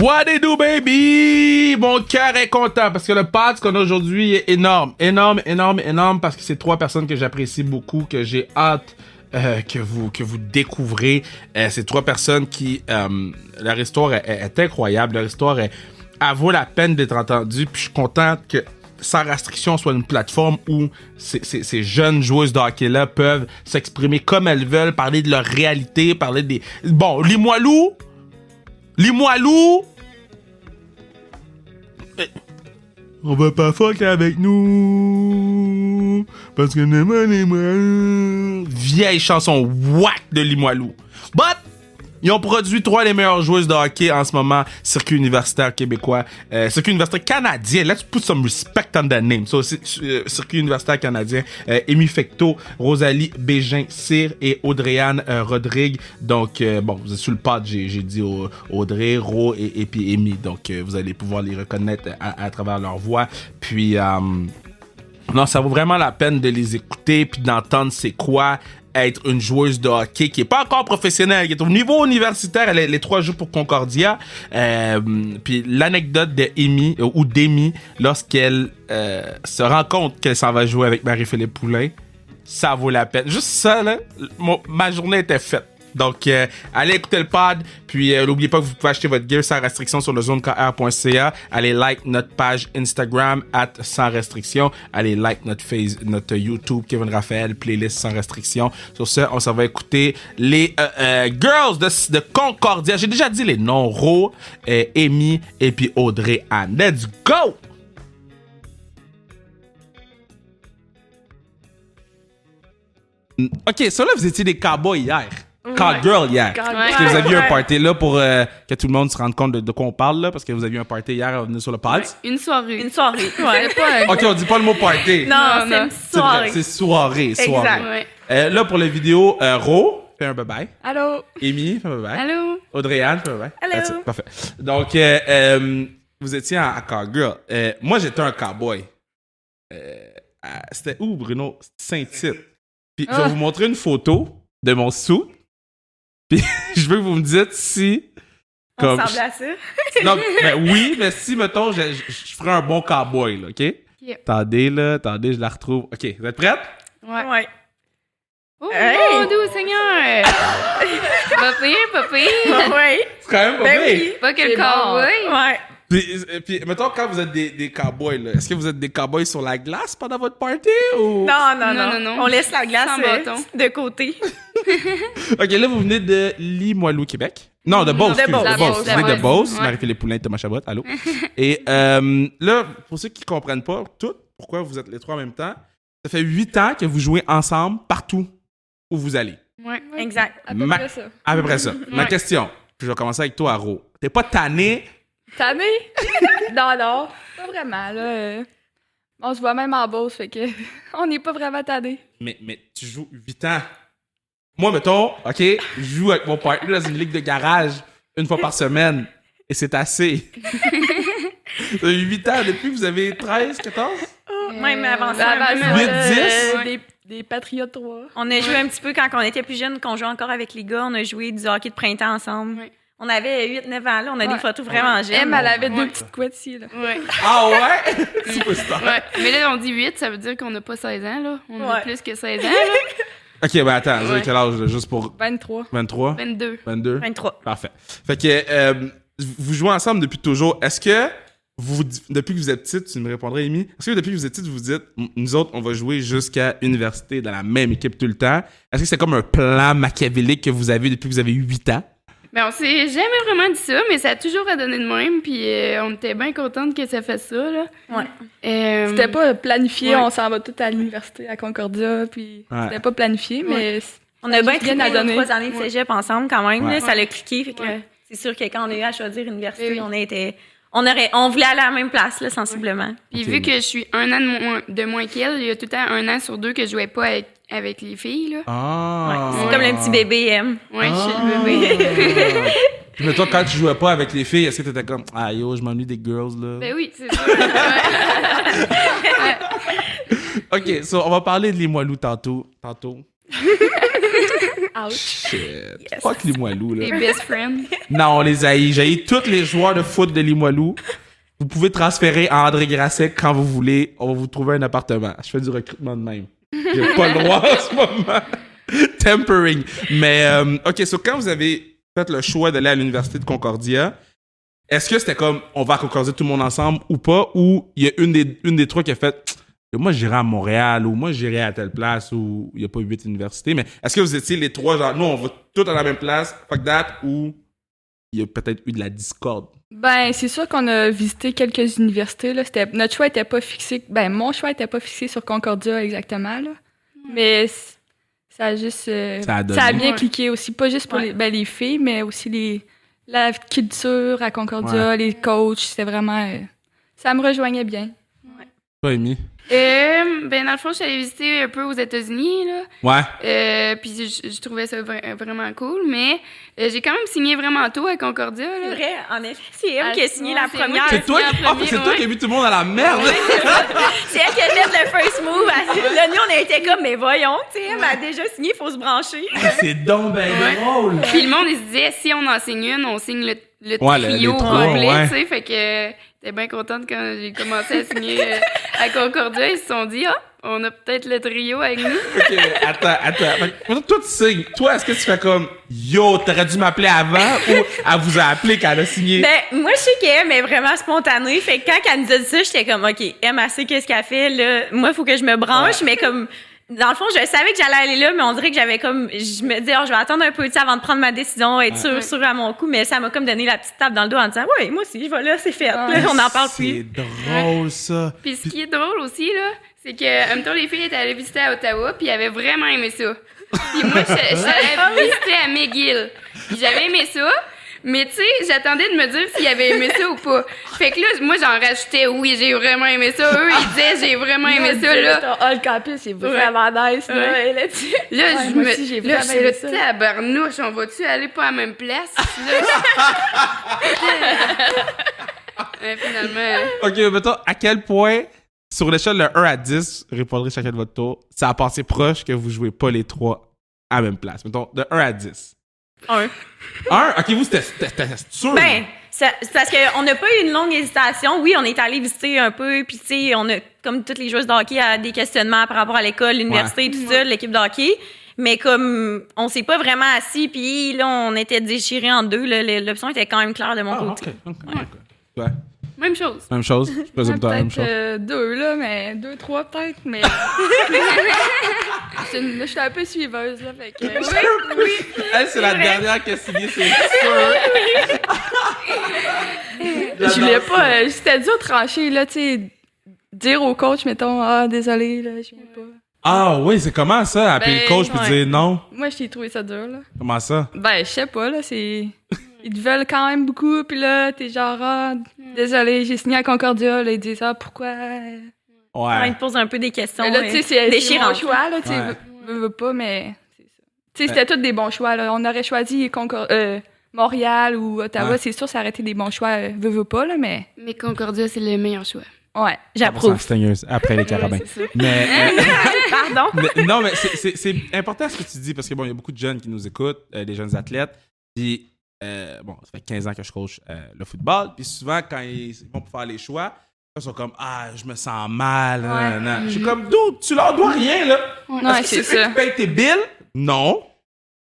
What it do, baby? Mon cœur est content parce que le pod qu'on a aujourd'hui est énorme. Énorme parce que c'est 3 personnes que j'apprécie beaucoup, que j'ai hâte que vous découvrez. C'est 3 personnes qui... leur histoire est incroyable. Leur histoire elle vaut la peine d'être entendue. Puis je suis content que Sans Restriction soit une plateforme où ces jeunes joueuses de hockey-là peuvent s'exprimer comme elles veulent, parler de leur réalité, parler des... Bon, Limoilou... On va pas fuck avec nous parce que vieille chanson whack de Limoilou. But ils ont produit 3 des meilleures joueuses de hockey en ce moment, circuit universitaire québécois, circuit universitaire canadien. Let's put some respect on that name. So, circuit universitaire canadien, Amy Fecteau, Rosalie Bégin-Cyr et Audrey-Anne Rodrigue. Donc, bon, vous êtes sur le pod, j'ai dit Audrey, Ro et puis Amy. Donc, vous allez pouvoir les reconnaître à travers leur voix. Puis, non, ça vaut vraiment la peine de les écouter puis d'entendre c'est quoi être une joueuse de hockey qui est pas encore professionnelle, qui est au niveau universitaire. Les 3 jouent pour Concordia. Puis l'anecdote de Amy ou d'Amy lorsqu'elle se rend compte qu'elle s'en va jouer avec Marie-Philippe Poulain, ça vaut la peine. Juste ça, là, ma journée était faite. Donc, allez écouter le pod, puis n'oubliez pas que vous pouvez acheter votre gear sans restriction sur le zonekr.ca. Allez like notre page Instagram @sans restriction. Allez like notre YouTube Kevin Raphaël playlist sans restriction. Sur ce, on s'en va écouter les girls de Concordia. J'ai déjà dit les noms, Ro, Amy et puis Audrey-Anne. Let's go! Ok, ça là, vous étiez des cowboys hier. Cowgirl hier. Parce que vous aviez un party là pour que tout le monde se rende compte de quoi on parle là, parce que vous aviez un party hier à venir sur le pod. Une soirée. Ouais. Ok, on dit pas le mot party. Non, c'est une soirée. C'est soirée. Exact. Ouais. Là pour la vidéo, Ro, fais un bye-bye. Allô? Amy, fais un bye-bye. Allô? Audrey-Anne, fais un bye-bye. Allô? That's it. Parfait. Donc, vous étiez à Cowgirl. Moi, j'étais un cowboy. C'était où, Bruno? Saint-Tite. Puis je vais vous montrer une photo de mon sou. Puis je veux que vous me dites si... On ressemble à ça? Non, ben oui, mais si, mettons, je ferais un bon cowboy, là, OK? Yep. Attendez, je la retrouve. OK, vous êtes prêtes? Ouais. Oh, Hey! mon Dieu, Seigneur! Pas pire. Ouais. C'est quand même pas Ben pire. oui. Pas que le C'est bon. cowboy. Ouais. Puis, mettons, quand vous êtes des cowboys, là, est-ce que vous êtes des cowboys sur la glace pendant votre party ou... Non. On laisse la glace Sans bâton. de côté. OK, là, vous venez de Limoilou, Québec. Non, de Beauce. De Beauce. Vous venez de Ouais. Beauce. Ouais. Marie-Philippe Poulain, Thomas Chabot, allô. Et là, pour ceux qui comprennent pas tout, pourquoi vous êtes les 3 en même temps, ça fait 8 ans que vous jouez ensemble partout où vous allez. Ouais. Exact. À peu près ça. À peu près ça. Ma Ouais. question, puis je vais commencer avec toi, Ro. T'es pas tanné? Tanné? non, pas vraiment, là. On se voit même en Beauce, fait que on n'est pas vraiment tanné. Mais tu joues 8 ans. Moi, mettons, OK, je joue avec mon partenaire dans une ligue de garage une fois par semaine. Et c'est assez. Vous avez 8 ans depuis que vous avez 13, 14? Même avant ça. Avant un peu, ça, 8, 10? Des Patriotes 3. On a joué un petit peu quand on était plus jeunes, qu'on jouait encore avec les gars. On a joué du hockey de printemps ensemble. Ouais. On avait 8-9 ans, là. On a des Ouais. photos vraiment jeunes. Elle avait 2 Ouais. petites couettes ici, là. Ouais. Ah ouais? Superstar. Ouais. Mais là, on dit 8, ça veut dire qu'on n'a pas 16 ans, là. On a Ouais. plus que 16 ans, là. OK, ben attends, vous avez Ouais. quel âge, là, juste pour 23. 23? 22. 22? 23. Parfait. Fait que vous jouez ensemble depuis toujours. Est-ce que depuis que vous êtes petite, tu me répondrais, Amy, est-ce que depuis que vous êtes petite, vous vous dites, nous autres, on va jouer jusqu'à université dans la même équipe tout le temps? Est-ce que c'est comme un plan machiavélique que vous avez depuis que vous avez 8 ans? Ben, on s'est jamais vraiment dit ça, mais ça a toujours donné de même, puis on était bien contente que ça fasse ça, là. Ouais. C'était pas planifié, Ouais. on s'en va tout à l'université à Concordia, puis Ouais. c'était pas planifié, mais On a bien juste rien trippé à nos donner. 3 années de cégep ensemble, quand même. Ouais. Là, ça l'a cliqué. Fait que Ouais. c'est sûr que quand on a eu à choisir université, Oui. on voulait aller à la même place, là, sensiblement. Puis Ok. vu que je suis 1 an de moins qu'elle, il y a tout le temps 1 an sur 2 que je jouais pas avec les filles, là. Ah! C'est comme le petit bébé M. Ouais, je suis le bébé. Puis, mais toi, quand tu jouais pas avec les filles, est-ce que t'étais comme, ah yo, je m'ennuie des girls, là? Ben oui, c'est ça. Ouais. OK, so, on va parler de Limoilou tantôt. Ouch. Shit. Yes. Fuck Limoilou, là. Tes best friends. Non, on les haït. J'haïs tous les joueurs de foot de Limoilou. Vous pouvez transférer à André Grasset quand vous voulez. On va vous trouver un appartement. Je fais du recrutement de même. J'ai pas le droit en ce moment. Tempering. Mais, OK, so quand vous avez fait le choix d'aller à l'Université de Concordia, est-ce que c'était comme, on va à Concordia tout le monde ensemble ou pas? Ou il y a une des trois qui a fait, moi j'irai à Montréal ou moi j'irai à telle place où il n'y a pas 8 universités. Mais est-ce que vous étiez les trois, genre, nous on va tous à la même place, fuck that, ou il y a peut-être eu de la discorde? Ben, c'est sûr qu'on a visité quelques universités, là. Notre choix était pas fixé. Ben, mon choix était pas fixé sur Concordia exactement, là. Mais ça a juste. Ça a donné. Ça a bien Ouais. cliqué aussi. Pas juste pour les filles, mais aussi la culture à Concordia, les coachs. C'était vraiment. Ça me rejoignait bien. Toi, Amy? Ben, dans le fond, je suis allée visiter un peu aux États-Unis, là. Ouais. Puis je trouvais ça vraiment cool, mais j'ai quand même signé vraiment tôt à Concordia, C'est là. vrai, en effet, c'est elle Ah, qui a signé la c'est moi première. qui ai C'est toi, signé en premier, c'est toi ouais. qui as mis tout le monde à la merde! C'est elle qui a fait le first move. Là, nous, on a été comme, mais voyons, tu sais, elle m'a déjà signé, il faut se brancher. C'est donc ben drôle! Puis le monde, il se disait, si on en signe une, on signe le Ouais, trio les trois, complet, ouais. tu sais. Fait que j'étais bien contente quand j'ai commencé à signer à Concordia. Ils se sont dit, on a peut-être le trio avec nous. OK, attends. Fait que, toi, tu signes. Toi, est-ce que tu fais comme yo, t'aurais dû m'appeler avant ou elle vous a appelé quand elle a signé? Ben, moi, je sais qu'elle est vraiment spontanée. Fait que quand elle nous a dit ça, j'étais comme, OK, elle sait qu'est-ce qu'elle fait, là. Moi, il faut que je me branche, mais comme, dans le fond, je savais que j'allais aller là, mais on dirait que j'avais comme, je me disais, je vais attendre un peu, tu sais, avant de prendre ma décision, être sûre à mon coup, mais ça m'a comme donné la petite tape dans le dos en disant, ouais, moi aussi, je vais là, c'est fait. Là, on n'en parle plus. C'est drôle, ça. Puis ce qui est drôle aussi, là, c'est que, en même temps, les filles étaient allées visiter à Ottawa, puis elles avaient vraiment aimé ça. Puis moi, j'allais visiter à McGill. Puis j'avais aimé ça, mais tu sais, j'attendais de me dire s'ils avaient aimé ça ou pas. Fait que là, moi, j'en rajoutais, oui, j'ai vraiment aimé ça. Eux, ils disaient, j'ai vraiment aimé ça, là. Le campus, c'est vraiment nice, là. Ouais. Et là-dessus. Là, Ouais, moi aussi, j'ai là, vraiment j'étais là, aimé ça. tabarnouche, on va-tu aller pas à la même place? Là, finalement, OK, mettons, à quel point, sur l'échelle de 1 à 10, répondrez chacun de votre tour, ça a passé proche que vous jouez pas les trois à la même place. Mettons, de 1 à 10. 1. 1? OK, vous, c'était sûr. Ben, c'est parce qu'on n'a pas eu une longue hésitation. Oui, on est allé visiter un peu, puis tu sais, on a, comme toutes les joueuses de hockey, des questionnements par rapport à l'école, l'université, tout ça, l'équipe de hockey. Mais comme on s'est pas vraiment assis, puis là, on était déchirés en deux, là, l'option était quand même claire de mon côté. OK. Ouais. même chose. Même chose? Je présume que t'as la même chose. Peut-être 2, là, mais 2, 3 peut-être, mais... je suis un peu suiveuse, là, fait que... Oui. Elle, c'est la dernière qui a signé, c'est sûr. Je voulais pas... C'était dur de trancher, là, tu sais, dire au coach, mettons, « Ah, désolé, là, je viens pas. » Ah oui, c'est comment ça, appeler Ben, le coach puis ouais. dire non? Moi, j'ai trouvé ça dur, là. Comment ça? Ben, je sais pas, là, c'est... Ils te veulent quand même beaucoup, puis là, t'es genre, ah, désolé, j'ai signé à Concordia, là, ils disent, ah, pourquoi? Ouais, Ouais. ils te posent un peu des questions. Mais là, tu sais, c'est mon déchirantes. choix, là, tu sais, Ouais. veux pas, mais c'est ça. Tu sais, c'était tous des bons choix, là. On aurait choisi Montréal ou Ottawa, Ouais. c'est sûr, ça aurait été des bons choix, veux pas, là, mais... Mais Concordia, c'est le meilleur choix. Ouais, J'approuve. Abstineuse, après les carabins. Ouais, c'est ça. Mais, Pardon? non, mais c'est important ce que tu dis parce que bon, il y a beaucoup de jeunes qui nous écoutent, des jeunes athlètes. Puis, bon, ça fait 15 ans que je coach le football. Puis souvent, quand ils vont pour faire les choix, ils sont comme, ah, je me sens mal. Nan. Je suis comme, dude, tu leur dois rien, là. Ouais, Est-ce que c'est c'est eux ça. qui payent tes bills? Non.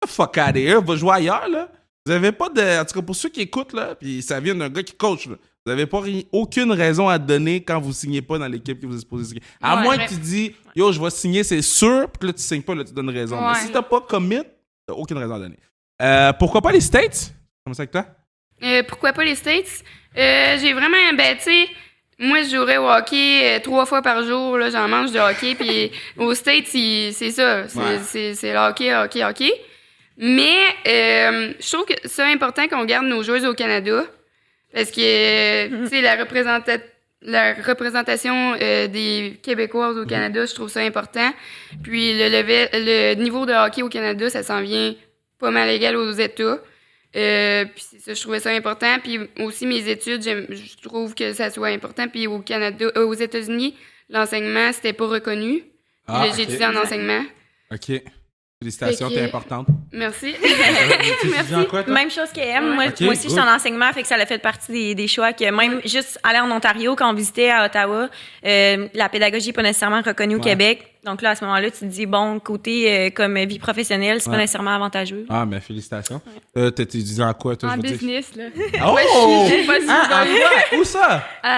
Fuck out of here, va jouer ailleurs, là. Vous avez pas de. En tout cas, pour ceux qui écoutent, là, puis ça vient d'un gars qui coach, là. Vous n'avez pas aucune raison à donner quand vous signez pas dans l'équipe que vous êtes supposé signer. À Ouais, moins ouais. que tu dis, yo, je vais signer, c'est sûr, puis que là, tu signes pas, là, tu donnes raison. Mais Ouais. si t'as pas commit, t'as aucune raison à donner. Pourquoi pas les States? Comment ça avec toi? Pourquoi pas les States? J'ai vraiment, ben, tu sais, moi, je jouerais au hockey 3 fois par jour, là, j'en mange du hockey, puis aux States, c'est ça, c'est le hockey. Mais je trouve que c'est important qu'on garde nos joueuses au Canada, parce que, tu sais, la représentation des Québécoises au Canada, je trouve ça important. Puis le niveau de hockey au Canada, ça s'en vient pas mal égal aux États. Puis c'est ça, je trouvais ça important. Puis aussi mes études, je trouve que ça soit important. Puis au Canada, aux États-Unis, l'enseignement, c'était pas reconnu. Puis là, j'ai étudié en enseignement. OK. Félicitations, Fait que- t'es importante. Merci. Tu étudies en quoi, toi? Même chose qu'elle. Moi, Ok, moi aussi, je suis good. en enseignement, fait que ça a fait partie des choix. Que même juste aller en Ontario, quand on visitait à Ottawa, la pédagogie n'est pas nécessairement reconnue au Ouais. Québec. Donc là, à ce moment-là, tu te dis, bon, côté comme vie professionnelle, c'est pas Ouais. nécessairement avantageux. Ah, mais félicitations. T'étudies en quoi, toi, En je veux dire? business, là. Oh! je suis pas si Ah, en bonne. quoi? Où ça? Ben,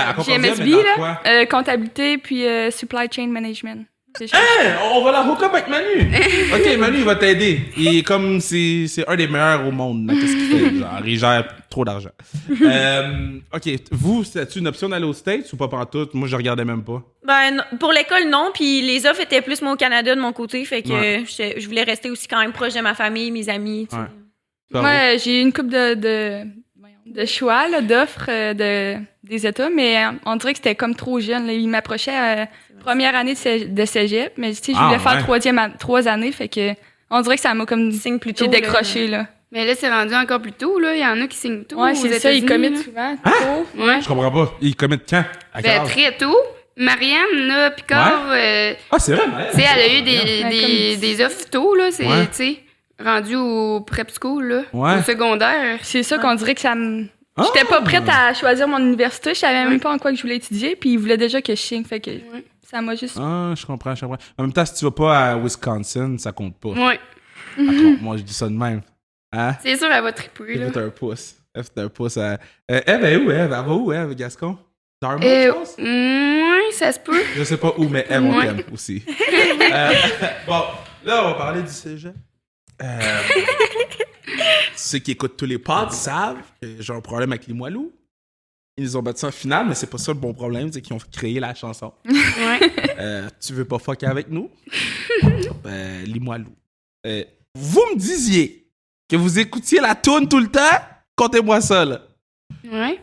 à Concordia, GMSB, mais dans là. quoi? Comptabilité, puis supply chain management. C'est ça. Hey, on va la hook up avec Manu. OK, Manu, il va t'aider. Il est comme, c'est un des meilleurs au monde. là. Qu'est-ce qu'il fait? Genre, il gère trop d'argent. OK, vous, c'est-tu une option d'aller aux States ou pas pantoute? Moi, je regardais même pas. Ben, pour l'école, non. Puis les offres étaient plus moi au Canada de mon côté. Fait que Ouais. je voulais rester aussi quand même proche de ma famille, mes amis. tu sais. Ouais. Ça va? Moi, j'ai une couple de choix, là, d'offres des États, mais on dirait que c'était comme trop jeune. Là. Ils m'approchaient à première année de cégep, mais tu sais, je Ah, voulais faire ouais. 3 années, fait que on dirait que ça m'a comme... Signe plus J'ai tôt, décroché, là. Mais là, c'est rendu encore plus tôt, là. Il y en a qui signent tôt. Ouais, aux c'est ça, ils États-Unis, commettent là. souvent trop. Ouais. Je comprends pas. Il commet quand? À quel Ben, âge? très tôt. Marianne, là, Picard, Ah, c'est vrai, mais... tu sais, elle a eu Ouais, des offres tôt, là. C'est, Ouais. tu sais, rendu au prep school, là. Ouais. Au secondaire. C'est ça qu'on dirait que ça me... Ah! J'étais pas prête à choisir mon université, je savais même pas en quoi que je voulais étudier, puis ils voulaient déjà que je signe, fait que ça m'a juste... Ah, je comprends. En même temps, si tu vas pas à Wisconsin, ça compte pas. Ouais. Ça compte. Moi, je dis ça de même. Hein? C'est sûr, elle va triper, là. Fais un pouce. Fais un pouce à... Eve est où, Eve? Elle va où, Eve, Gascon? Dartmouth, je pense? Ouais, ça se peut. Je sais pas où, mais Eve, on Ouais. t'aime aussi. Bon, là, on va parler du cégep. Ceux qui écoutent tous les pods savent que j'ai un problème avec Limoilou. Ils nous ont battu en finale, mais c'est pas ça le bon problème, c'est qu'ils ont créé la chanson. Ouais. Tu veux pas fucker avec nous? Limoilou. Vous me disiez que vous écoutiez la toune tout le temps? Comptez-moi ça, là. Ouais.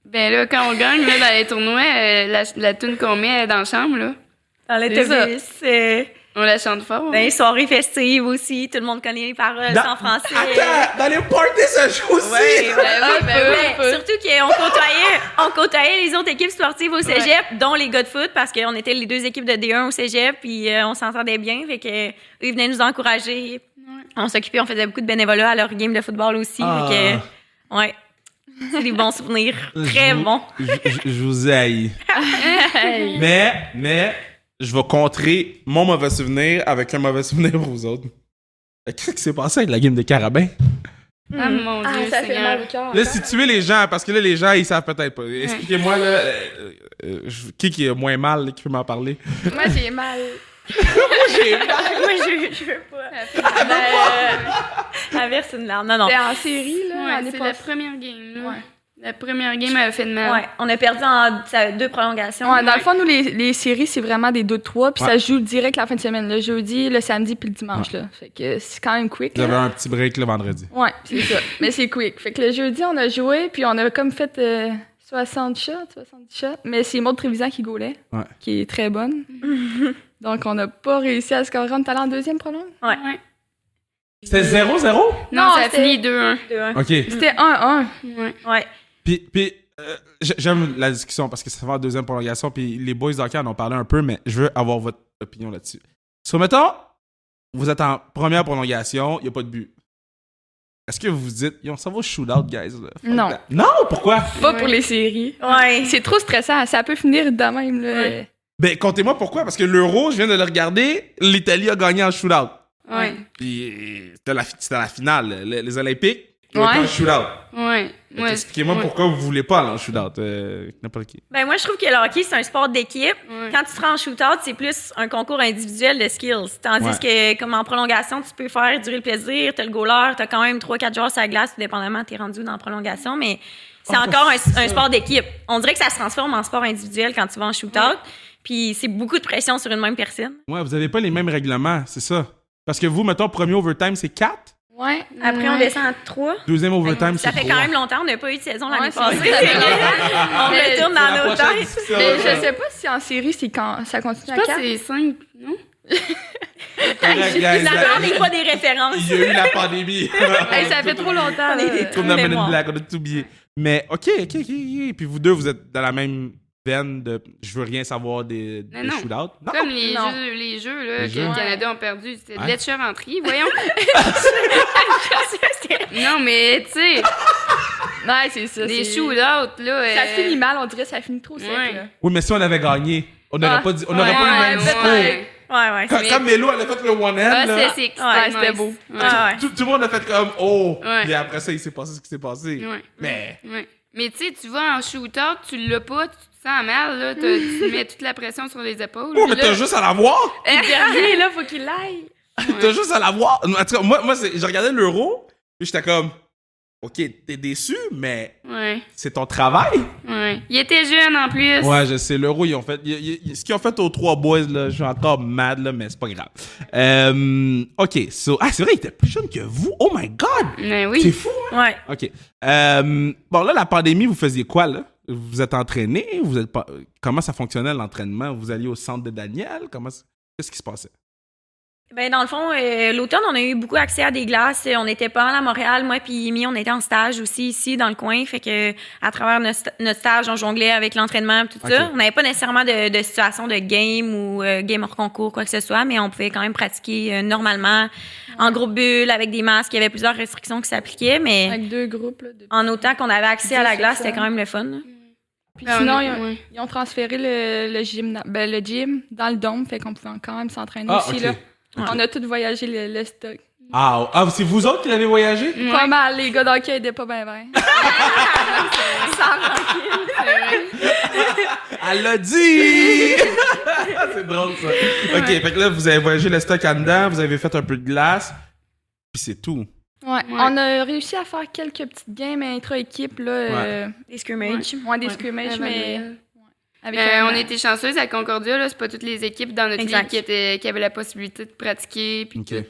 Ben là, quand on gagne, là, dans les tournois, la tune qu'on met dans la chambre, là, Dans l'autobus, on la chante fort. dans les soirées festives aussi, tout le monde connaît les paroles Dans- en français. Attends, dans les parties, ça joue aussi! Ouais, ben oui. surtout qu'on côtoyait les autres équipes sportives au cégep, dont les gars de foot, parce qu'on était les deux équipes de D1 au cégep, puis on s'entendait bien. Fait que eux, ils venaient nous encourager. On s'occupait, on faisait beaucoup de bénévolat à leur game de football aussi. Ah. Fait que, ouais, c'est des bons souvenirs. Très bons. Je vous haïs. Mais, je vais contrer mon mauvais souvenir avec un mauvais souvenir pour vous autres. Qu'est-ce qui s'est passé avec la game des carabins? Ah, mon Dieu, ça fait Seigneur. mal au cœur. Là, situez les gens, parce que là, les gens, ils savent peut-être pas. Expliquez-moi, là, qui est moins mal, là, qui peut m'en parler? Moi, j'ai mal. Moi, je veux pas. Averse une larme. Non, non. C'était en série, là, Ouais, l'année c'est la passée. première game, là. Ouais. La première game a fait de mal. Ouais, on a perdu en 2 prolongations. Ouais, dans le fond, nous, les séries, c'est vraiment des 2-3, puis Ouais. ça se joue direct la fin de semaine, le jeudi, le samedi, puis le dimanche, là. Fait que c'est quand même quick, Vous avez là. un petit break le vendredi. Ouais, c'est ça. Mais c'est quick. Fait que le jeudi, on a joué, puis on a comme fait 60 shots, 70 shots, mais c'est Maud Trévisan qui gaulait, Ouais. qui est très bonne. Donc, on n'a pas réussi à scorer. On est allé en deuxième prolonge. Ouais. C'était 0-0? Non, Non, ça a c'était- fini 2-1. 2-1. OK. C'était 1-1. Ouais. Ouais. Puis j'aime la discussion parce que ça va en deuxième prolongation, puis les boys d'hockey en ont parlé un peu, mais je veux avoir votre opinion là-dessus. So, mettons, vous êtes en première prolongation, il n'y a pas de but. Est-ce que vous vous dites, on s'en va au shootout, guys? Là. Fuck Non. that. Non, pourquoi? Pas pour les séries. Ouais. C'est trop stressant. Ça peut finir de même, là. Ouais. Ben, comptez-moi pourquoi, parce que l'Euro, je viens de le regarder, l'Italie a gagné en shootout. Ouais. Puis c'était la finale, les Olympiques, ils Ouais. ont fait un shootout. Ouais. Fait Ouais. Expliquez-moi Ouais. pourquoi vous voulez pas aller en shootout, n'importe qui. Ben moi, je trouve que le hockey, c'est un sport d'équipe. Ouais. Quand tu te rends en shootout, c'est plus un concours individuel de skills. Tandis que, comme en prolongation, tu peux faire durer le plaisir, t'as le goaler, t'as quand même 3-4 joueurs sur la glace, tout dépendamment t'es rendu dans la prolongation, mais c'est encore un sport d'équipe. On dirait que ça se transforme en sport individuel quand tu vas en shootout, puis c'est beaucoup de pression sur une même personne. Ouais, vous avez pas les mêmes règlements, c'est ça. Parce que vous, mettons, premier overtime, c'est 4. Ouais. Après, on Ouais. descend à 3. Deuxième overtime, c'est Ça fait 3. quand même longtemps, on n'a pas eu de saison l'année Ouais, c'est passée. vrai que ça fait On Mais retourne dans nos têtes. Mais je sais pas si en série, c'est quand ça continue Je à pense que 4. c'est 5, non? Finalement, on n'est pas des références. Il y a eu la pandémie. Hey, ça fait trop longtemps. On est là. des Comme dans Men in mémoire. Black, on a tout oublié. Mais OK. Puis vous deux, vous êtes dans la même veine de je veux rien savoir des non. shootouts? Non. Comme Non. les jeux là, que jeux. le Canada ont perdu. C'était de Ouais. l'etcherenterie, voyons. Non, mais tu sais, Ouais, c'est ça. des c'est- shootouts, là. Ça finit mal, on dirait que ça finit trop sec, Ouais. là. Oui, mais si on avait gagné, on n'aurait Ah. pas, on n'aurait pas eu le même Ouais, discours. peut-être. Ouais. Quand, Mais- quand Mélo, elle a fait le one-hand, Ah, là, c'était c'était beau. Ouais. Ah, ouais. tout le monde a fait comme « Oh! Ouais. Et après ça, il s'est passé ce qui s'est passé. Ouais. Mais... Ouais. Mais tu sais, tu vas en shootout, tu l'as pas, tu te sens mal, là. Tu mets toute la pression sur les épaules. Oh, mais Puis t'as là- juste à l'avoir! Le dernier, là, faut qu'il l'aille. T'as juste à l'avoir! En tout cas, moi je regardais l'euro, puis j'étais comme « Ok, t'es déçu, mais Ouais, c'est ton travail! » ouais. Il était jeune en plus. Ouais, je sais, l'euro, ils ont fait... ce qu'ils ont fait aux trois boys, là, je suis encore mad, là, mais c'est pas grave. Ok, ah, c'est vrai, il était plus jeune que vous! Oh my God! Mais C'est oui. fou! Ouais. OK. Bon, là, la pandémie, vous faisiez quoi, là? Vous êtes entraîné? Vous êtes pas... Comment ça fonctionnait, l'entraînement? Vous alliez au centre de Daniel? Qu'est-ce qui se passait? Ben, dans le fond, l'automne, on a eu beaucoup accès à des glaces. On était pas mal à Montréal. Moi puis Amy, on était en stage aussi ici, dans le coin. Fait que à travers notre stage, on jonglait avec l'entraînement et tout Ok. ça. On n'avait pas nécessairement de situation de game ou game hors concours, quoi que ce soit, mais on pouvait quand même pratiquer normalement en groupe bulle, avec des masques. Il y avait plusieurs restrictions qui s'appliquaient, mais Avec 2 groupes, là. en autant qu'on avait accès à la 10 glace, c'était personnes. quand même le fun. là. Puis Ben, sinon, ouais. ils ont transféré le gym, le gym dans le dôme, fait qu'on pouvait quand même s'entraîner Ah, aussi, ok. là. Ok. On a tous voyagé le stock. C'est vous autres qui l'avez voyagé? Ouais. Pas mal, les gars d'hockey étaient pas bien. Elle l'a dit! C'est drôle, ça. OK, fait que là, vous avez voyagé le stock en dedans, vous avez fait un peu de glace, puis c'est tout. Ouais. On a réussi à faire quelques petites games intra-équipe, là. Des scrimmages. Des scrimmages, mais avec On était chanceuses à Concordia, là. C'est pas toutes les équipes dans notre Exact. ligue qui avaient la possibilité de pratiquer. Puis OK. tout.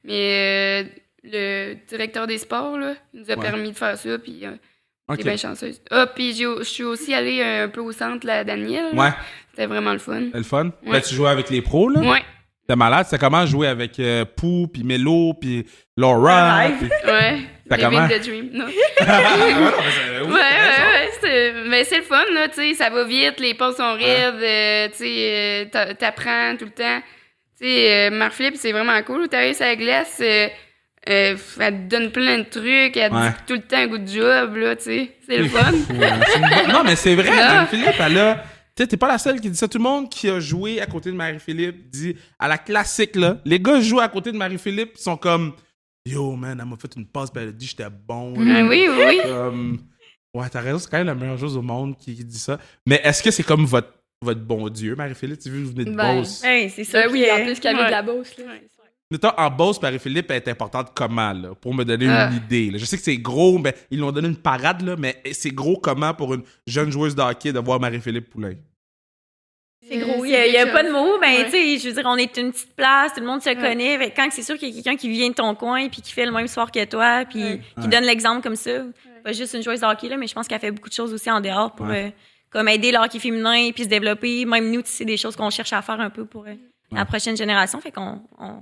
Mais le directeur des sports, là, il nous a Ouais. permis de faire ça. Puis OK. j'étais bien chanceuse. Ah, puis je suis aussi allée un peu au centre, là, à Daniel. là. Ouais, C'était vraiment le fun. c'est le fun. Ouais. Là, tu jouais avec les pros, là? Ouais, C'était malade. C'était comment jouer avec Pou, puis Mélo, puis Laura? Live. puis- ouais. T'as Living comment? the dream. Non. Ouais, Ouais. Mais c'est le fun, là, tu sais, ça va vite, les pauses sont raides, tu sais, t'apprends tout le temps. Tu sais, Marc-Philippe, c'est vraiment cool, t'arrives sur la glace, elle te donne plein de trucs, elle te Ouais. dit tout le temps un goût de job, là, tu sais, c'est le fun. Non, mais c'est vrai, Ah. Marie-Philippe, elle a... Tu sais, t'es pas la seule qui dit ça. Tout le monde qui a joué à côté de Marie-Philippe dit, à la classique, là, les gars jouent à côté de Marie-Philippe, ils sont comme, yo, man, elle m'a fait une passe, ben elle a dit que j'étais bon. là. Ah oui. Ouais, t'as raison, c'est quand même la meilleure chose au monde qui dit ça. Mais est-ce que c'est comme votre bon Dieu, Marie-Philippe? Tu veux que vous venez de Ben, Beauce? Ouais, c'est ça. Ben oui, Puis, en plus qu'il y avait ouais. de la Beauce, là. Ouais. Mettons, en Beauce, Marie-Philippe est importante comment, là? Pour me donner Ah. une idée. Là. Je sais que c'est gros, mais ils l'ont donné une parade, là, mais c'est gros comment pour une jeune joueuse de hockey de voir Marie-Philippe Poulain? C'est gros. C'est Il y a quelque pas de chose. mots. Ben, Ouais. tu sais, je veux dire, on est une petite place, tout le monde se connaît. Fait que quand c'est sûr qu'il y a quelqu'un qui vient de ton coin puis qui fait le même sport que toi puis Ouais. qui donne l'exemple comme ça. Pas juste une joueuse de hockey, là, mais je pense qu'elle fait beaucoup de choses aussi en dehors pour comme aider le hockey féminin puis se développer. Même nous, c'est des choses qu'on cherche à faire un peu pour la prochaine génération. Fait qu'on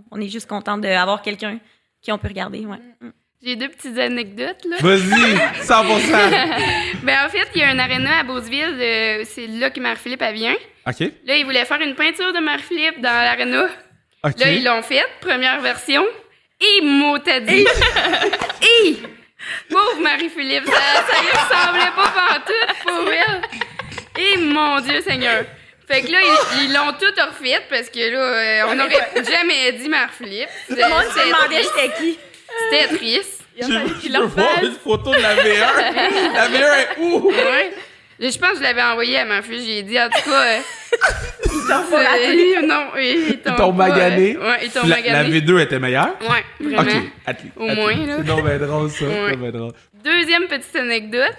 on est juste content d'avoir quelqu'un qui on peut regarder. Ouais. J'ai 2 petites anecdotes, là. Vas-y, 100%. Ben, en fait, il y a un aréna à Beauceville, c'est là que Marie-Philippe, elle vient. OK. Là, ils voulaient faire une peinture de Marie-Philippe dans l'aréna. OK. Là, ils l'ont faite, première version. Et mot t'as dit. Et pauvre Marie-Philippe, ça lui ressemblait pas pantoute, pauvre elle. Et mon Dieu Seigneur. Fait que là, ils l'ont tout refait parce que là, on n'aurait jamais dit Marie-Philippe. Tout le monde se demandait j'étais qui. C'était triste. Il a Je fallu qu'il veux le voir refasse. une photo de la VR. La VR est où? Ouais. Je pense que je l'avais envoyé à ma fille. J'ai dit, en tout cas... Ils t'ont pas raté. non, ils t'ont magané? Ouais, ils t'ont La magané. V2 était meilleure? Ouais, vraiment. OK. Au moins, là. C'est donc bien drôle, ça. Ouais. C'est bien drôle. Deuxième petite anecdote.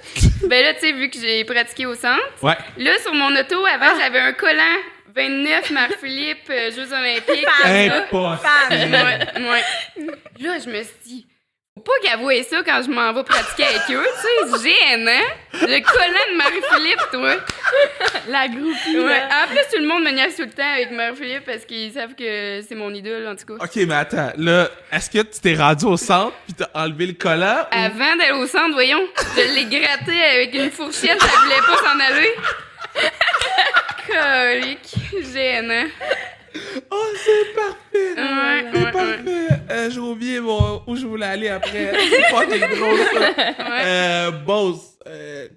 Ben là, tu sais, vu que j'ai pratiqué au centre, Ouais. là, sur mon auto, avant, j'avais un collant 29 Marc-Philippe, Jeux olympiques. Fan. comme ça. Impossible. Ouais. Là, je me suis dit, faut pas qu'avouer ça quand je m'en vais pratiquer avec eux, tu sais, c'est gênant. Le collant de Marie-Philippe, toi. La groupie, Ouais. là. En plus, tout le monde me niaise tout le temps avec Marie-Philippe parce qu'ils savent que c'est mon idole, en tout cas. OK, mais attends. Là, est-ce que tu t'es rendu au centre puis t'as enlevé le collant? ou- Avant d'aller au centre, voyons, je l'ai gratté avec une fourchette, ça voulait pas s'en aller. Colique, gênant. Oh, c'est parfait! Ouais, C'est ouais, parfait! J'ai oublié où je voulais aller après. C'est fucking drôle, ça. Beauce,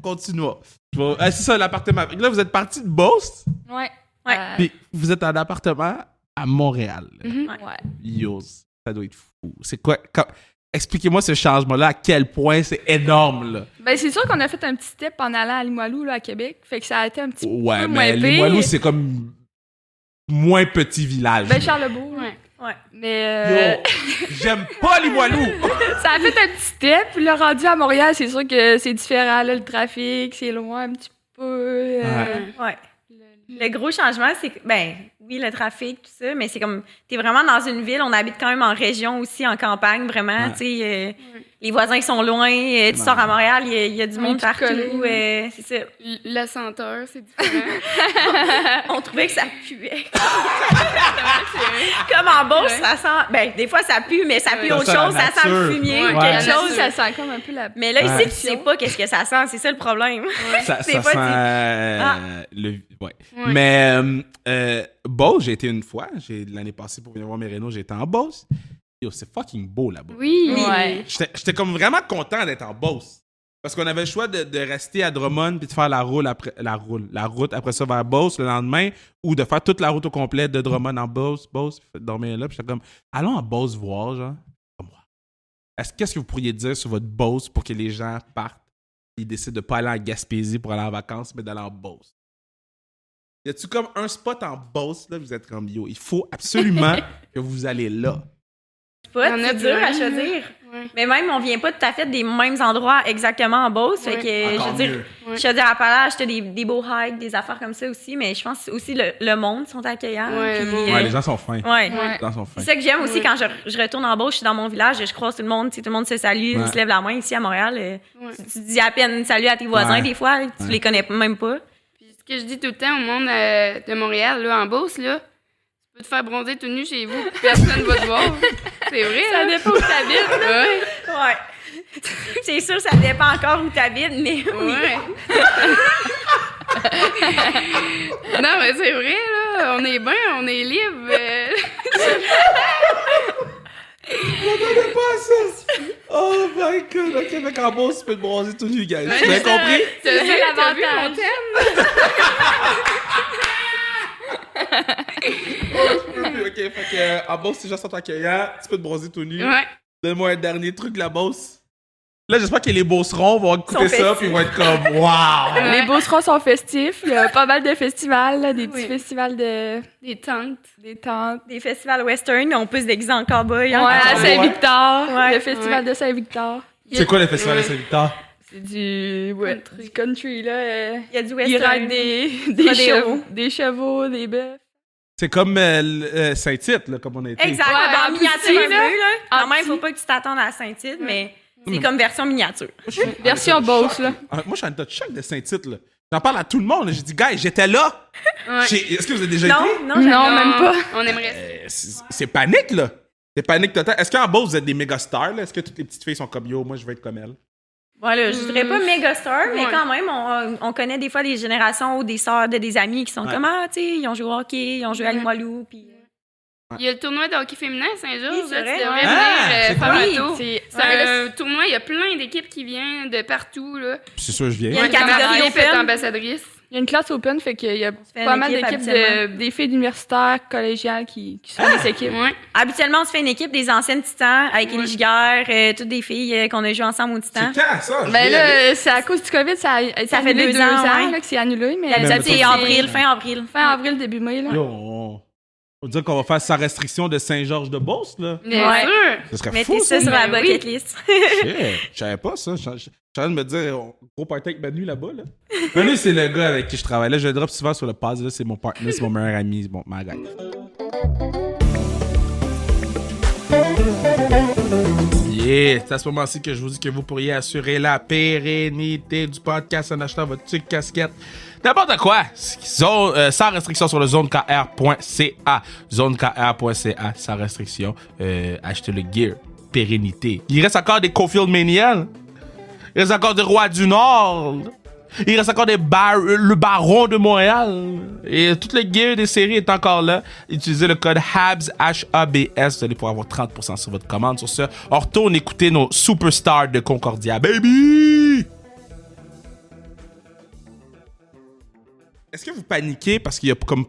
continuons. C'est ça, l'appartement. Là, vous êtes parti de Beauce, Ouais. Ouais. puis vous êtes en appartement à Montréal. Ouais. Yo, ça doit être fou. C'est quoi? Expliquez-moi ce changement-là, à quel point c'est énorme, là. Ben, c'est sûr qu'on a fait un petit step en allant à Limoilou, là, à Québec. Fait que ça a été un petit peu Ouais, moins mais pire. Limoilou, c'est comme moins petit village. Ben, Charlebourg. Ouais. Ouais. Mais Yo, j'aime pas Limoilou! ça a fait un petit step. Puis là, rendu à Montréal, c'est sûr que c'est différent. Là, le trafic, c'est loin un petit peu. Ouais. Le gros changement, c'est que, ben, oui, le trafic, tout ça, mais c'est comme, t'es vraiment dans une ville, on habite quand même en région aussi, en campagne, vraiment, Ouais. tu sais, les voisins sont loin, tu sors à Montréal, il y a du On monde est tous partout, collés. c'est ça. La senteur, c'est différent. On trouvait que ça puait. Comme en Beauce, Ouais. ça sent, ben, des fois ça pue, mais ça pue Ça autre sent la chose, ça sent le nature. fumier Ouais. ou Ouais. quelque La chose. nature, ça sent comme un peu la... Mais là, ici, Ouais. tu sais pas qu'est-ce que ça sent, c'est ça le problème. Ça C'est sent pas ouais. Ouais. Mais Beauce, j'ai été une fois. L'année passée, pour venir voir mes rénaux, j'ai été en Beauce. Yo, c'est fucking beau là-bas. Oui. Ouais. J'étais comme vraiment content d'être en Beauce. Parce qu'on avait le choix de rester à Drummond puis de faire la route après ça vers Beauce le lendemain, ou de faire toute la route au complet de Drummond en Beauce, puis dormir là. Puis j'étais comme, allons à Beauce voir, genre. Comme moi. Qu'est-ce que vous pourriez dire sur votre Beauce pour que les gens partent et ils décident de pas aller en Gaspésie pour aller en vacances, mais d'aller en Beauce? Y a-tu comme un spot en Beauce, là, vous êtes comme, yo, il faut absolument que vous allez là. Pas, Il y en a c'est dur plein. à choisir. Ouais. Mais même, on vient pas tout à fait des mêmes endroits exactement en Beauce. Fait que, Encore je veux dire, mieux. Ouais. je veux dire, à Appalaches, t'as des beaux hikes, des affaires comme ça aussi, mais je pense aussi le monde sont accueillants. Ouais, puis, le monde. Ouais, les gens sont fins. ouais. Ouais. Les gens sont fins. C'est ça que j'aime aussi Ouais. quand je retourne en Beauce, je suis dans mon village, je croise tout le monde, tu sais, tout le monde se salue, Ouais. se lève la main ici à Montréal. Ouais. Tu dis à peine salut à tes voisins Ouais. des fois, tu les connais même pas. Puis ce que je dis tout le temps au monde de Montréal, là, en Beauce, là, tu peux te faire bronzer tout nu chez vous, puis personne va te voir. C'est vrai, Ça là. dépend où t'habites. Ouais. Ouais. C'est sûr, ça dépend encore où t'habites, mais oui. Ouais. Non, mais c'est vrai, là. On est bien, on est libre. m'attendais pas à ça! Oh my god! Ok, fait qu'en Beauce, tu peux te bronzer tout nu, guys. Tu m'as compris? T'as vu l'avantage. mon thème? Ok, fait que en Beauce, les gens sont accueillants, tu peux te bronzer tout nu. Ouais. Donne-moi un dernier truc, la Beauce. Là, j'espère que les Beaucerons vont écouter Sont ça, festifs. puis ils vont être comme, waouh! Les Beaucerons sont festifs. Il y a pas mal de festivals, là, des petits Oui. festivals de... Des tentes. des tentes. Des festivals western, on peut se déguiser en cowboy. Ouais, en à cowboy. Saint-Victor. Ouais. Le festival de Saint-Victor. C'est quoi le festival de Saint-Victor? C'est du country, là. Il y a du Ils western. raident Rodéo. des chevaux, des bœufs. C'est comme Saint-Tite, là, comme on a été. Exact, Ouais, ben, en en miniature petit, un peu, là. En Quand même, petit. faut pas que tu t'attendes à Saint-Tite, mais c'est comme version miniature. Version Beauce, là. Moi, je suis en état de choc de Saint-Tite, là. J'en parle à tout le monde, là. J'ai dit, gars, j'étais là! Ouais. Est-ce que vous avez déjà Non, été? non, Non, même pas. On aimerait. C'est panique, là. C'est panique totale. Est-ce qu'en Beauce, vous êtes des méga stars, là? Est-ce que toutes les petites filles sont comme, yo, moi, je veux être comme elle? Voilà, je dirais pas méga star, mais Ouais. quand même, on connaît des fois des générations ou des sœurs de des amis qui sont Ouais. comme, ah, tu sais, ils ont joué au hockey, ils ont joué à Limoilou, puis... Il y a le tournoi de hockey féminin à Saint-Georges. Oui, c'est là, vrai. tu devrais Ah, venir c'est faire cool. un tour. C'est C'est un tournoi, il y a plein d'équipes qui viennent de partout. Là. C'est sûr, je viens. Il y a une Ta catégorie Marie peut être open. ambassadrice. Il y a une classe open, fait qu'il y a fait pas une mal équipe d'équipes habituellement. des filles universitaires, collégiales qui sont des équipes. Ouais. Habituellement, on se fait une équipe des anciennes Titans avec Ouais. Élie Giguère, toutes des filles qu'on a joué ensemble au Titan. C'est quand, ça? Je Ben viens aller. là, c'est à cause du COVID, ça fait annulé 2 ans, ouais. là, que c'est annulé, mais D'habitude, mais c'est ça, avril, fin avril. fin avril, début mai, là. Yo, on dire qu'on va faire sa restriction de Saint-Georges-de-Beauce, là. Bien Ouais. sûr. Ce serait Mettez fou, ça sur la Ben bucket list. Shit, je savais pas ça. Je suis en train de me dire, gros party avec Manu là-bas, là. Manu, c'est le gars avec qui je travaille. Là, je le drop souvent sur le pause. Là, c'est mon partner, c'est mon meilleur ami, c'est ma guy. Yeah, c'est à ce moment-ci que je vous dis que vous pourriez assurer la pérennité du podcast en achetant votre petite casquette. N'importe quoi. Sans restriction sur le zonekr.ca. Zonekr.ca, sans restriction. Achetez le gear. Pérennité. Il reste encore des Cofield Mania. Il reste encore des Rois du Nord. Il reste encore le Baron de Montréal. Et tout le gear des séries est encore là. Utilisez le code HABS, H-A-B-S. Vous allez pouvoir avoir 30% sur votre commande. Sur ce, on retourne écouter nos superstars de Concordia, baby! Est-ce que vous paniquez parce qu'il y a comme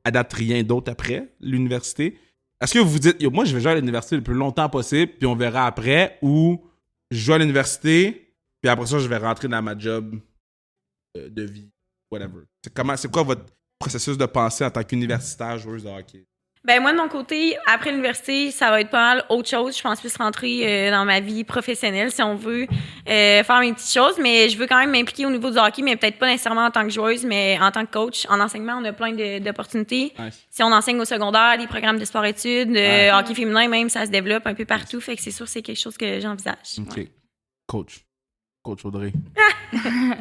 à date rien d'autre après l'université? Est-ce que vous vous dites, yo, moi je vais jouer à l'université le plus longtemps possible, puis on verra après, ou je joue à l'université, puis après ça je vais rentrer dans ma job de vie, whatever. C'est quoi votre processus de pensée en tant qu'universitaire joueuse de hockey? Ben moi, de mon côté, après l'université, ça va être pas mal autre chose. Je pense plus rentrer dans ma vie professionnelle, si on veut faire mes petites choses. Mais je veux quand même m'impliquer au niveau du hockey, mais peut-être pas nécessairement en tant que joueuse, mais en tant que coach. En enseignement, on a plein d'opportunités. Nice. Si on enseigne au secondaire, des programmes de sport-études, hockey féminin même, ça se développe un peu partout. Fait que c'est sûr, c'est quelque chose que j'envisage. OK. Ouais. Coach Audrey.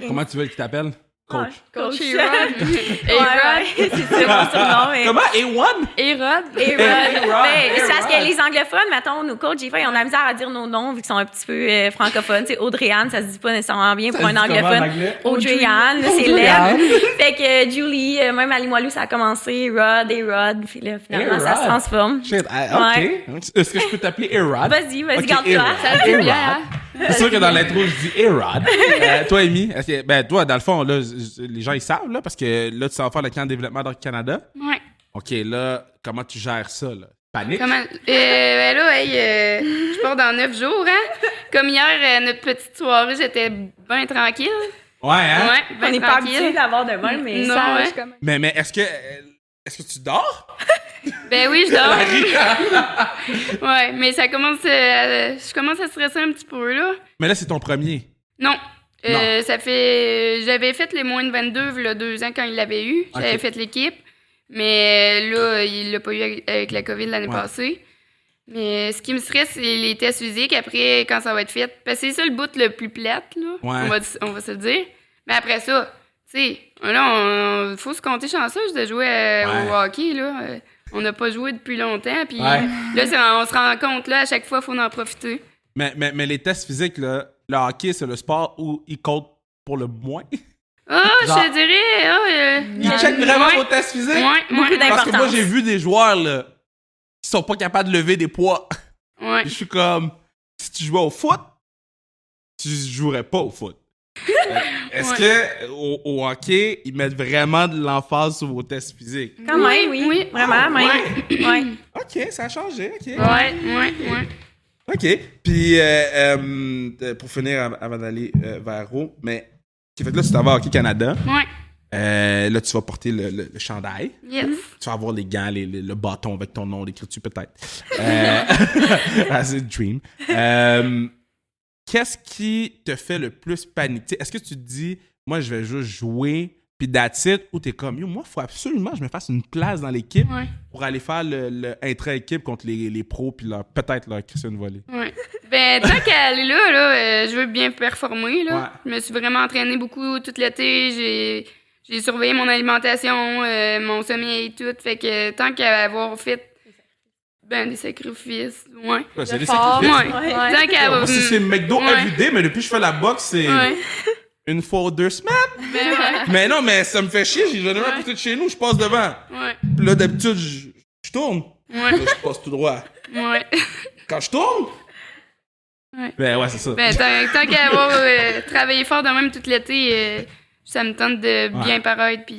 Comment tu veux qu'il t'appelle? Coach. Coach Ouais, Erod. ouais, c'est ça mon surnom. Mais... Comment? A1? Erod. Ben, c'est parce que les anglophones, mettons, nos coachs, des fois, ils ont de la misère à dire nos noms vu qu'ils sont un petit peu francophones. C'est Audrey-Anne, ça se dit pas nécessairement bien pour un anglophone. Audrey-Anne, c'est laid. Fait que Julie, même à Limoilou, ça a commencé. Rod, A-Rod. Puis là, finalement, ça se transforme. Shit, OK. Est-ce que je peux t'appeler A-Rod? Vas-y, Ok, garde-toi. A-Rod. Ça se dit bien, hein? C'est sûr que dans l'intro, je dis A-Rod. Toi, Amy, toi, dans le fond, là, les gens, ils savent, là, parce que là, tu vas faire le camp de développement dans le Canada. Ouais. OK, là, comment tu gères ça, là? Panique? Comment? Ben là, je pars dans 9 jours, hein? Comme hier, notre petite soirée, j'étais bien tranquille. Ouais, hein? Ouais, On bien n'est pas habitué tranquille. d'avoir de même, mais Non, ça... ouais. Quand même. Mais est-ce que tu dors? Ben oui, je dors. Ouais, mais ça commence, je commence à stresser un petit peu, là. Mais là, c'est ton premier. Non. Non. Ça fait... J'avais fait les moins de 22, il y a 2 ans, quand il l'avait eu. J'avais Ok. fait l'équipe. Mais là, il l'a pas eu avec la COVID l'année Ouais. passée. Mais ce qui me stresse, c'est les tests physiques après, quand ça va être fait. Parce que c'est ça le bout le plus plate, là. Ouais. On va se le dire. Mais après ça, tu sais, là, faut se compter chanceuse de jouer Ouais. au hockey, là. On n'a pas joué depuis longtemps. Puis Ouais. là, on se rend compte, là, à chaque fois, il faut en profiter. Mais les tests physiques, là, le hockey, c'est le sport où ils comptent pour le moins. Ah, Genre- je te dirais. Ils checkent vraiment ouais. vos tests physiques? Ouais, Beaucoup ouais, Parce que moi, d'importance. j'ai vu des joueurs, là, qui sont pas capables de lever des poids. ouais. Je suis comme, si tu jouais au foot, tu jouerais pas au foot. Est-ce Ouais. que au hockey, ils mettent vraiment de l'emphase sur vos tests physiques? Quand même, oui. Oui. Vraiment, même. Ouais. OK, ça a changé, OK. Ouais. OK. Puis, pour finir, avant d'aller vers Ro, mais qui fait que là, tu t'en vas à Hockey Canada. Ouais. Là, tu vas porter le chandail. Yes. Tu vas avoir les gants, le bâton avec ton nom d'écriture, peut-être. C'est dream. Qu'est-ce qui te fait le plus paniquer? Est-ce que tu te dis, moi, je vais juste jouer, puis that's it, ou t'es comme, yo, moi, il faut absolument que je me fasse une place dans l'équipe Ouais. pour aller faire le intra-équipe contre les pros, puis peut-être leur Christian Volley. Ouais. Ben, tant qu'elle est là, je veux bien performer, là. Ouais. Je me suis vraiment entraînée beaucoup tout l'été. J'ai surveillé mon alimentation, mon sommeil et tout. Fait que tant qu'à avoir fait des sacrifices, ouais. Ouais, c'est des fort. sacrifices. Ouais. Ouais. Tant qu'à Moi, c'est McDo Ouais. everyday, mais depuis que je fais la boxe, c'est Ouais. une fois ou 2 semaines. Ben ouais. Mais non, mais ça me fait chier. J'ai jamais à côté de chez nous, je passe devant. Ouais. Puis là, d'habitude, je tourne. Ouais. Là, je passe tout droit. Ouais. Quand je tourne, Ouais. ben ouais, c'est ça. Ben, tant qu'à avoir travaillé fort de même tout l'été, ça me tente de bien paraître puis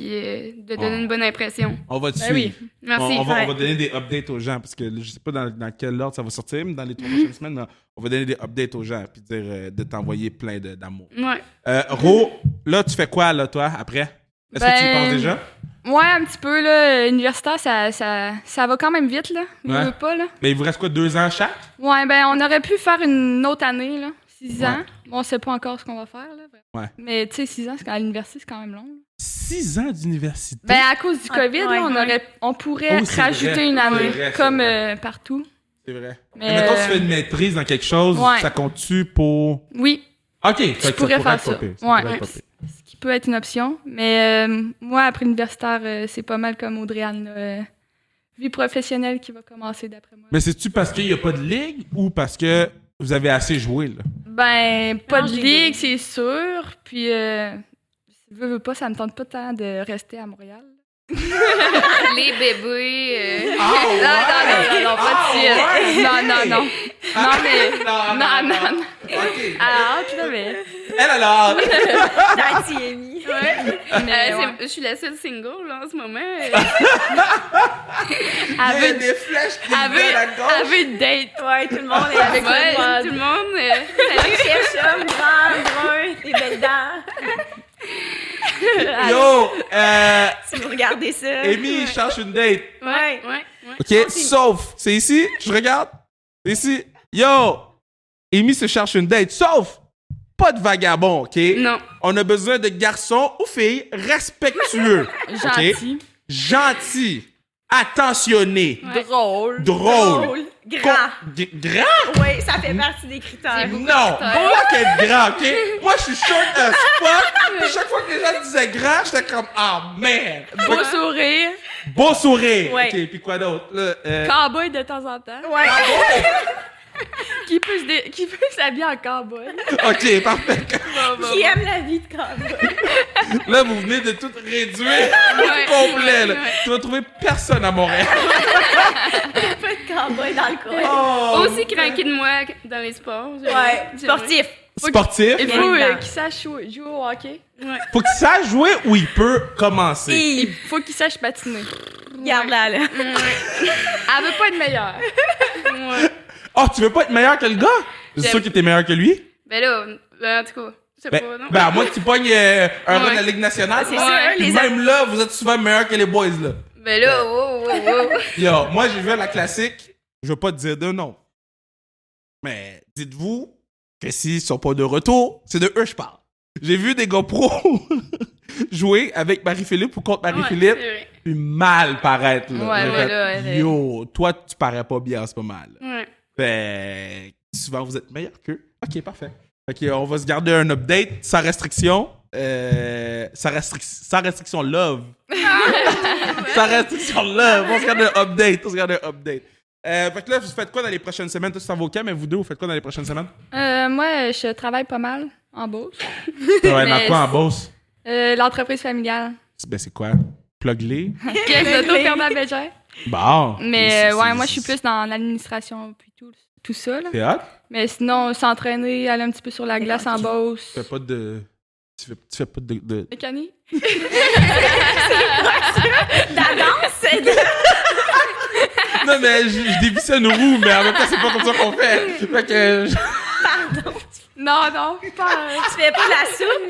de donner une bonne impression. On va te Ben oui. suivre. Merci. On va donner des updates aux gens parce que là, je sais pas dans quel ordre ça va sortir, mais dans les 3 prochaines semaines, là, on va donner des updates aux gens puis dire de t'envoyer plein d'amour. Ouais. Ro, là, tu fais quoi, là, toi, après? Est-ce que tu y penses déjà? Ouais, un petit peu, là. Universitaire, ça va quand même vite, là. Ouais. Veux pas, là. Mais il vous reste quoi, 2 ans chaque? Ouais, ben, on aurait pu faire une autre année, là. 6 Ouais. ans. Bon, on sait pas encore ce qu'on va faire, là. Ouais. Mais, tu sais, 6 ans, à l'université, c'est quand même long, là. 6 ans d'université? Ben, à cause du COVID, ouais, là, on pourrait Oh, c'est rajouter vrai. une année, C'est vrai, c'est comme vrai. partout. C'est vrai. Mais, Mais mettons, tu fais une maîtrise dans quelque chose, Ouais. ça compte-tu pour... Oui, OK, fait que ça pourrais pourrait faire être pas ça. pire, Ouais. pourrait être pas pire. ce qui peut être une option. Mais moi, après universitaire, c'est pas mal comme Audrey-Anne, là. Vie professionnelle qui va commencer, d'après moi. Mais c'est-tu parce qu'il n'y a pas de ligue ou parce que vous avez assez joué, là? Ben, pas de Mélange les ligue, deux. c'est sûr. Puis, veux pas, ça me tente pas tant de rester à Montréal. Les bébés. Non, pas de suite. ouais? Non. Non, mais. Non. OK. Alors, tu l'avais. Elle a hâte. Tati Amy. Mais, ouais. Je suis la seule single là, en ce moment. Il y a Avec des flèches qui viennent à gauche. avec date. Ouais, tout le monde est avec Ouais, moi. tout le monde. Salut, cherche homme, grand, brun, des belles dents. Yo, Si vous regardez ça. Amy cherche une date. Ouais. OK, sauf, c'est ici, je regarde. C'est ici. Yo, Amy se cherche une date, sauf pas de vagabond, OK? Non. On a besoin de garçons ou filles respectueux. Gentil. OK? Gentils, attentionnés, Drôle. drôles. Grand. Grand? Oui, ça fait partie des critères. beaucoup. Non, critères. pas qu'être grand, OK? Moi, je suis short as fuck. Puis chaque fois que les gens disaient grand, j'étais comme, ah, merde. Beau sourire. Beau sourire. Ouais. OK, puis quoi d'autre? Là, Cowboy de temps en temps. Ouais. Qui peut s'habiller en cowboy. OK, parfait. Qui aime la vie de cowboy. Là, vous venez de tout réduire au complet. Là. Tu vas trouver personne à Montréal. Pas de cowboy dans le coin. Oh. Aussi craqué de moi dans les sports. Ouais, sportif. Sportif. Il Bien faut évidemment. qu'il sache jouer au hockey. Ouais. Faut qu'il sache jouer ou il peut commencer. Il faut qu'il sache patiner. Regarde-la, là. Elle veut pas être meilleure. Ouais. Oh, tu veux pas être meilleur que le gars? C'est J'aime. sûr que t'es meilleur que lui? Ben là, en tout cas, je sais Ben, pas, non? à moins que tu pognes un run de la Ligue nationale. C'est Ouais. ça, Puis les même là, vous êtes souvent meilleurs que les boys, là. Ben là, wow. Yo, moi, j'ai vu à la classique. Je veux pas te dire de nom. Mais dites-vous que s'ils sont pas de retour, c'est de eux que je parle. J'ai vu des gars pros jouer avec Marie-Philippe ou contre Marie-Philippe. Ouais, c'est vrai. Puis mal paraître, là. Ouais, J'ai mais fait, là, elle est- yo, toi, tu parais pas bien en ce moment, là. Ouais. Ben, souvent, vous êtes meilleurs qu'eux. OK, parfait. OK, on va se garder un update sans restriction. Sans restriction love. Sans restriction love. On se garde un update. Fait que là, vous faites quoi dans les prochaines semaines? Toi, tu t'en vas au camp, mais vous deux, vous faites quoi dans les prochaines semaines? Moi, je travaille pas mal en Beauce. Ouais, dans Mais quoi en boss? L'entreprise familiale. Ben, c'est quoi? Plug-les? Caisse d'auto Bernard Bégin. Bon. Mais ouais, moi, je suis plus dans l'administration puis tout ça. Là. C'est hot? Mais sinon, s'entraîner, aller un petit peu sur la glace en Beauce. Tu fais pas de... Tu fais pas de... Mécanique? La danse, c'est de... Non, mais je dévisse une roue, mais en même temps, c'est pas comme ça qu'on fait. Fait que... Non, pas... Tu fais pas de la soupe?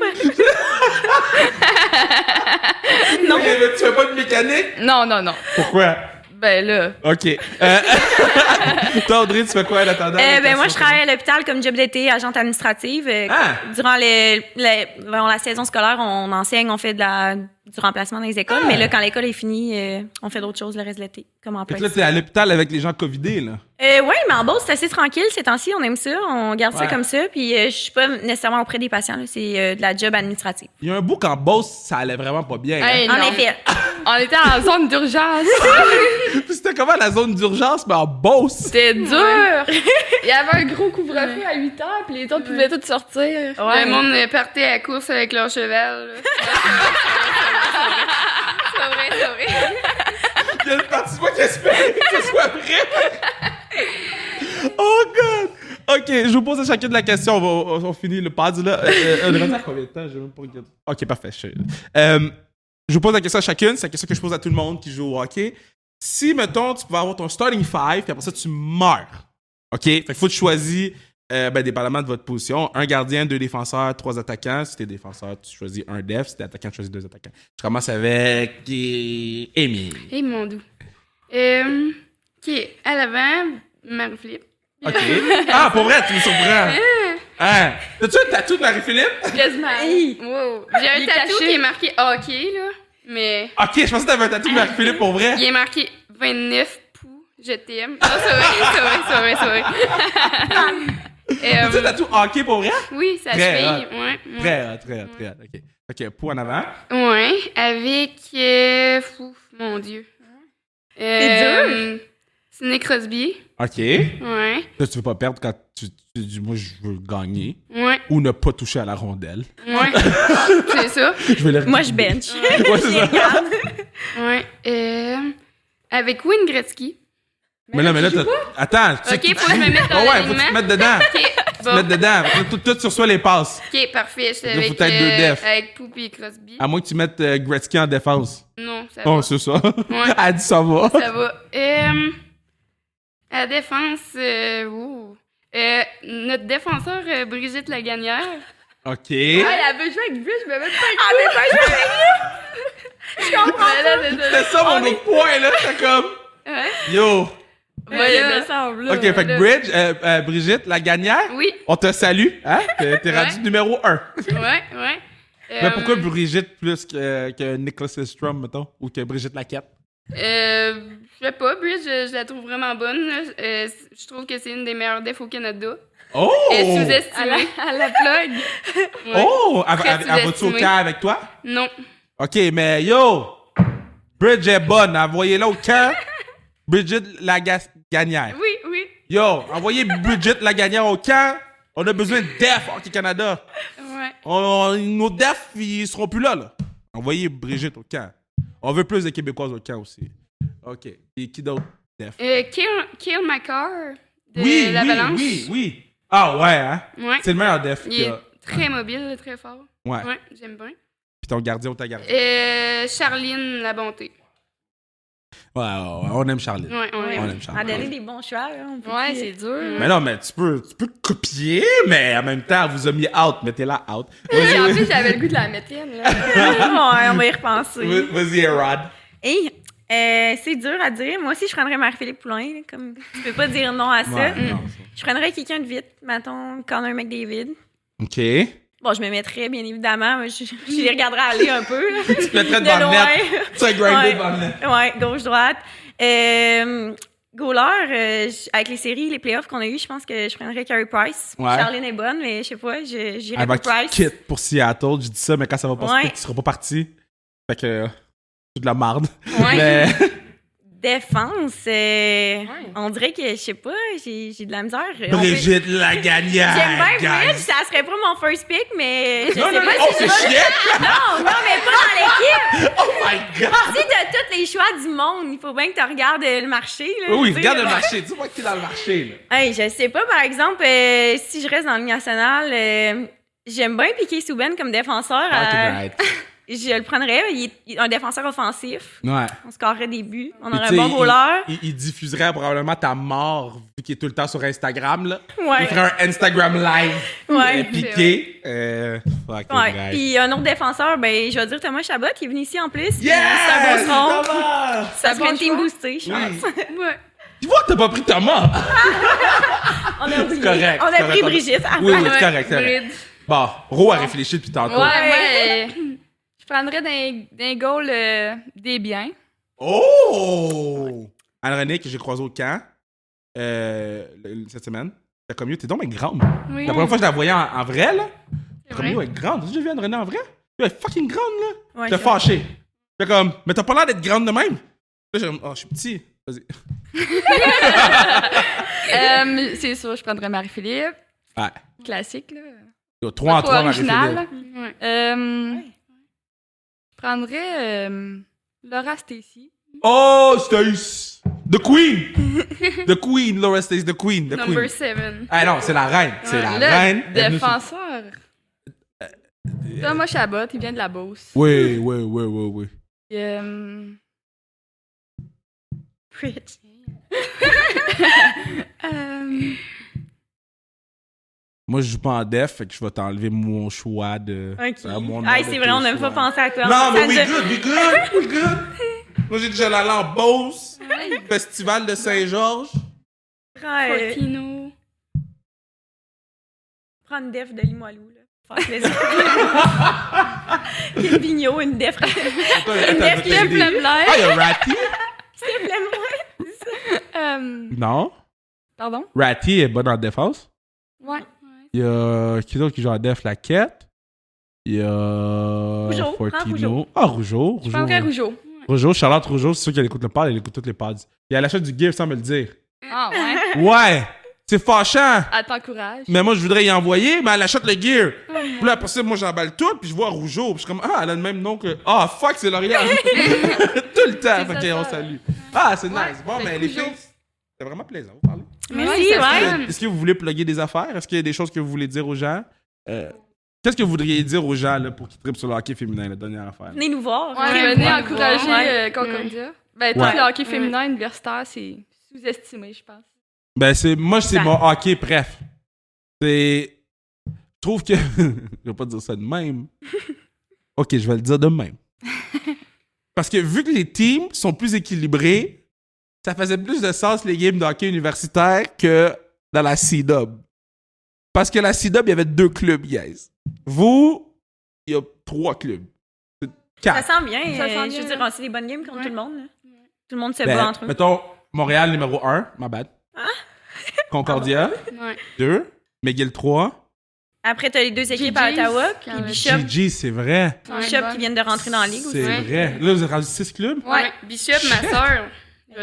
Non. Mais tu fais pas de mécanique? Non. Pourquoi? Ben là... OK. Toi, Audrey, tu fais quoi en attendant? Ben moi, je travaille à l'hôpital comme job d'été, agente administrative. Ah! Durant la saison scolaire, on enseigne, on fait du remplacement dans les écoles. Ah! Mais là, quand l'école est finie, on fait d'autres choses le reste de l'été, comme Fait emploi. que là, t'es à l'hôpital avec les gens covidés, là. Oui, mais en Beauce, c'est assez tranquille ces temps-ci. On aime ça, on garde Ouais. ça comme ça. Puis je suis pas nécessairement auprès des patients. Là, c'est de la job administrative. Il y a un bout qu'en Beauce, ça allait vraiment pas bien. hein. Hey, En non. effet. On était en zone d'urgence. Puis c'était comment la zone d'urgence, mais en Beauce? C'était dur. Il y avait un gros couvre-feu à 8 heures, puis les autres pouvaient tous sortir. Le monde partait à la course avec leur cheval. là. C'est vrai. Il y a une partie de moi qui espère que ce soit vrai. Oh, God! OK, je vous pose à chacune la question. On finit le pad, là. On devrait dire combien de temps? J'ai même pas regardé. OK, parfait. Je vous pose la question à chacune. C'est la question que je pose à tout le monde qui joue au hockey. Si, mettons, tu pouvais avoir ton starting five, puis après ça, tu meurs. OK? Fait qu'il faut que tu choisis, dépendamment de votre position, un gardien, 2 défenseurs, 3 attaquants. Si t'es défenseur, tu choisis un def. Si t'es attaquant, tu choisis 2 attaquants. Je commence avec Amy. Et mon doux. OK, à l'avant, Marie-Philippe. OK. Ah, pour vrai, tu me surprends. Hein? T'as-tu un tatou de Marie-Philippe? Quasiment. Wow. J'ai un Il est tatou caché. qui est marqué hockey, là. Mais OK, je pensais que t'avais un tatou de Marie-Philippe pour vrai. il est marqué 29 poux, je t'aime. Non, c'est vrai. T'as-tu un tatou hockey pour vrai? Oui, ça Très se hot. fait. Ouais. Très hot. OK, pour en avant. Ouais, avec. Mon Dieu. C'est Sidney Crosby. OK. Ouais. Là, tu veux pas perdre quand tu dis, moi, je veux gagner. Ouais. ou ne pas toucher à la rondelle. Ouais. C'est ça. Je vais le Moi, je bench. Ouais, c'est ça. Ouais. Avec Wayne Gretzky. Mais là, attends. Ok, faut que je me mette dans ouais, faut que tu te l'alignement. mettes dedans. Ok, Tu te bon. mettes dedans. Tout tu reçois les passes. Ok, parfait. J'étais Il faut avec, peut-être deux defs. avec Poupie et Crosby. À moins que tu mettes Gretzky en défense. Non, ça Oh, va. c'est ça. Ouais. Elle dit ça va. Ça va. À la défense, notre défenseur, Brigitte Lagagnère. OK. Ah, elle veut jouer avec Bruce, je me mets pas Ah, mais pas jouer avec Je comprends. Là, désolé. C'est ça mon autre point, là. C'est comme. Ouais. Yo. Ouais, là, il me semble. là. OK, fait que Brigitte, la gagnante, Oui. on te salue. Hein? T'es rendu Ouais. numéro 1. Ouais. Mais pourquoi Brigitte plus que Nicholas Strom, mettons? Ou que Brigitte Laquette? Je sais pas, Bridge, je la trouve vraiment bonne. Là. Je trouve que c'est une des meilleures defs au Canada. Oh! Elle est À la, sous-estimée. à la plug. Ouais. Oh! Elle Très va-tu au sous-estimée. camp avec toi? Non. OK, mais yo! Bridge est bonne. Envoyez-la au camp. Brigitte Lagagnère. Oui. Yo, envoyez Brigitte Lagagnère au camp. On a besoin de def Hockey Canada. Ouais. Nos defs, ils seront plus là. Envoyez Brigitte au camp. On veut plus de Québécoises au camp aussi. OK. Et qui d'autre? Def. Kill McCarr de l'Avalanche. Oui. Ah ouais, hein? Ouais. C'est le meilleur def. Il est très mobile, très fort. Ouais. Ouais, j'aime bien. Puis ton gardien ou ta gardienne. Charline La Bonté. Ouais, on aime Charlie. Ouais, on Ouais, aime. On aime Charlie. À donner des bons choix, là. On peut Ouais, plus- c'est dur. Mais non, mais tu peux copier, mais en même temps, elle vous a mis out. Mettez-la out. Et en plus, j'avais le goût de la mettre in, là. Ouais, on va y repenser. Vas-y, Rod. Et c'est dur à dire. Moi aussi, je prendrais Marie-Philippe Poulin. Là, comme tu peux pas dire non à ça. Ouais, non, Je prendrais quelqu'un de vite, mettons Connor McDavid. OK. Bon, je me mettrais, bien évidemment. Mais je les regarderais aller un peu. Là. Tu mettrais De devant le loin. net. Tu as grindé Ouais. devant le net. Ouais, gauche-droite. Goaler, avec les séries, les playoffs qu'on a eu, je pense que je prendrais Carey Price. Ouais. Charlene est bonne, mais je sais pas, j'irais Avant pour qu'il Price. quitte pour Seattle, je dis ça, mais quand ça va pas se Ouais. quitter, tu seras pas parti. Fait que c'est de la marde. Ouais. Mais Défense, on dirait que, je sais pas, j'ai de la misère. On peut- Brigitte Lagagnère. J'aime bien guys. Bridge, ça serait pas mon first pick, mais je Non, sais non, pas non, si oh, je c'est vais- chiant. Non, mais pas dans l'équipe. Oh my God. Si t'as tous les choix du monde, il faut bien que tu regardes le marché. Là, Oui, tu sais. regarde le marché. Dis-moi que t'es dans le marché, là. Hey, je sais pas, par exemple, si je reste dans la Ligue nationale, j'aime bien Piqué Souben comme défenseur. Je le prendrais. Il est un défenseur offensif. Ouais. On scorerait des buts. On Puis, aurait un tu sais, bon goaler. il diffuserait probablement ta mort, vu qu'il est tout le temps sur Instagram, là. Ouais. Il ferait un Instagram live. Ouais. Piqué. Fuck Ouais. guys. Puis un autre défenseur, ben, je vais dire Thomas Chabot, qui est venu ici en plus. Puis Yes! C'est un beau son. Thomas! Ça serait bon une team choix. boostée, je pense. Ouais. Tu vois que t'as pas pris Thomas? On a oublié. correct, On a c'est pris correct. Brigitte. Oui, oui, Ouais, c'est correct, c'est correct. Bridge. Bon, Ro a réfléchi depuis tantôt. Ouais, je prendrais d'un goal des biens. Oh! Anne-Renée, que j'ai croisé au camp cette semaine. T'as comme mieux, t'es donc bien grande. Oui. La première fois que je la voyais en vrai, là, C'est comme vrai. mieux, elle est grande. T'as déjà vu Anne-Renée en vrai? Elle est fucking grande, là. Ouais, J'étais c'est fâché. J'étais comme, mais t'as pas l'air d'être grande de même. Là, j'ai comme, oh, je suis petit. Vas-y. C'est sûr, je prendrais Marie-Philippe. Ouais. Classique, là. Yo, 3 en 3, original. Marie-Philippe. Ouais. Je prendrais Laura Stacy. Oh, Stace! The Queen! The Queen, Laura Stace, The Queen. The Number Queen. 7. Ah non, c'est la reine. C'est la Le reine. Elle nous- défenseur. Thomas Chabot, il vient de la Beauce. Oui, oui, oui, oui, oui. Rich. Moi, je joue pas en def, fait que je vais t'enlever mon choix de. OK. mon Ah, nom c'est de vrai, on tes n'a pas choix. pensé à toi. Non, Ça mais nous we a- good, we good, we good. Moi, j'ai déjà allé en Beauce, Festival de Saint-Georges. Ouais, Fortino. prends une def de Limoilou, là. Faire plaisir. Une Vigneault, une def. Attends, def t'as qui des- aime Ah, il y a Ratty? S'il te plaît, moi. Non. Pardon? Ratty est bonne en défense. Ouais. Il y a qui d'autre qui joue en def? La Quête. Il y a. Rougeau, prends Fortino. Rougeau. Ah, Rougeau. Je prendrais Rougeau. Rougeau, Charlotte Rougeau, c'est sûr qu'elle écoute le pod, elle écoute toutes les pods. Et elle achète du gift sans me le dire. Ah, ouais. Ouais! C'est fâchant. Elle t'encourage. Mais moi, je voudrais y envoyer, mais elle achète le gear. Puis là, après ça, moi, j'emballe tout, puis je vois Rougeau. Puis je suis comme, ah, elle a le même nom que... Ah, fuck, c'est L'Oréal. Tout le temps. Fait que, on salue. Ah, c'est nice. Bon, mais les filles, c'est vraiment plaisant. Vous parlez. Merci, ouais. Est-ce que vous voulez plugger des affaires? Est-ce qu'il y a des choses que vous voulez dire aux gens? Qu'est-ce que vous voudriez dire aux gens là, pour qu'ils trippent sur le hockey féminin, la dernière affaire? Venez nous voir. Ouais, venez ouais, encourager ouais. Concordia. Ben, tout Ouais. le hockey féminin universitaire, c'est sous-estimé, je pense. Ben, moi, c'est mon hockey préf. Je trouve que... je vais pas dire ça de même. OK, je vais le dire de même. Parce que vu que les teams sont plus équilibrés, ça faisait plus de sens les games de hockey universitaire que dans la C-Dub. Parce que la C-Dub, il y avait 2 clubs, guys. Vous, il y a 3 clubs. C'est 4. Ça sent bien. Ça sent Je veux bien. dire, c'est des bonnes games contre tout le monde. Là. Tout le monde se Ben, bat entre eux. mettons, Montréal numéro 1, my bad. Concordia, Ouais. 2. McGill 3. Après, t'as les 2 équipes à GG's, Ottawa, puis quand même. Bishop, GG, c'est vrai. Bishop qui viennent de rentrer dans la ligue C'est aussi. Ouais. vrai. Là, vous êtes rendu 6 clubs. Ouais. Bishop, ma soeur.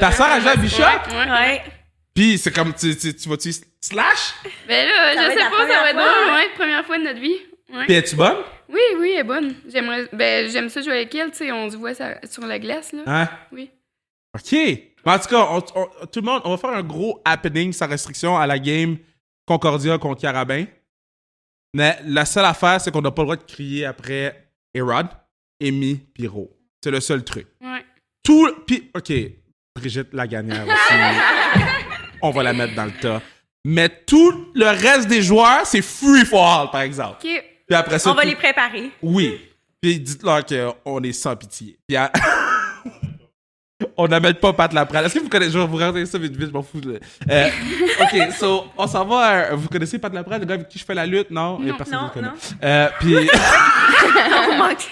Ta sœur a joué à Bishop? Ouais. Ouais. Puis c'est comme, tu vas-tu slash? Ben là, Ça va je être sais la pas, ça va première être fois, drôle, hein? ouais. Première fois de notre vie. Ouais. Puis es-tu bonne? Oui, oui, elle est bonne. J'aime ça jouer avec elle, tu sais, on se voit sur la glace, là. Hein? Oui. OK. Mais en tout cas, tout le monde, on va faire un gros happening sans restriction à la game Concordia contre Carabin. Mais la seule affaire, c'est qu'on n'a pas le droit de crier après Erod, Amy, Piro. C'est le seul truc. Ouais. Puis, OK, Brigitte Lagagnère aussi. On va la mettre dans le tas. Mais tout le reste des joueurs, c'est free for all, par exemple. OK. Puis après ça, On va tout- les préparer. Oui. Puis dites-leur qu'on est sans pitié. Puis on n'amène pas Pat Laprade. Est-ce que vous connaissez... Je vais vous raconter ça vite, je m'en fous. OK, so, on s'en va... vous connaissez Pat Laprade, le gars avec qui je fais la lutte? Non? Il y a personne qui le non, connaît. Puis... On manque.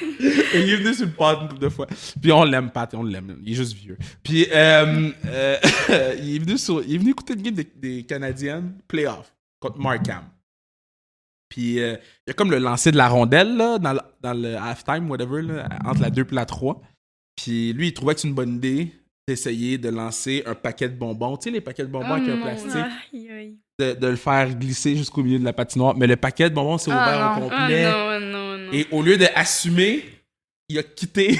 il est venu sur le pod une couple de fois. Puis on l'aime, Pat, on l'aime. Il est juste vieux. Puis il est venu écouter une game des Canadiennes, playoff, contre Markham. Puis il y a comme le lancer de la rondelle, là, dans le halftime, whatever, là, entre la 2 et la 3. Puis lui, il trouvait que c'est une bonne idée d'essayer de lancer un paquet de bonbons. Tu sais, les paquets de bonbons avec un mon plastique, Aïe, aïe. de le faire glisser jusqu'au milieu de la patinoire. Mais le paquet de bonbons s'est ouvert Ah au non, complet. ah non, non. Et au lieu d'assumer, il a quitté.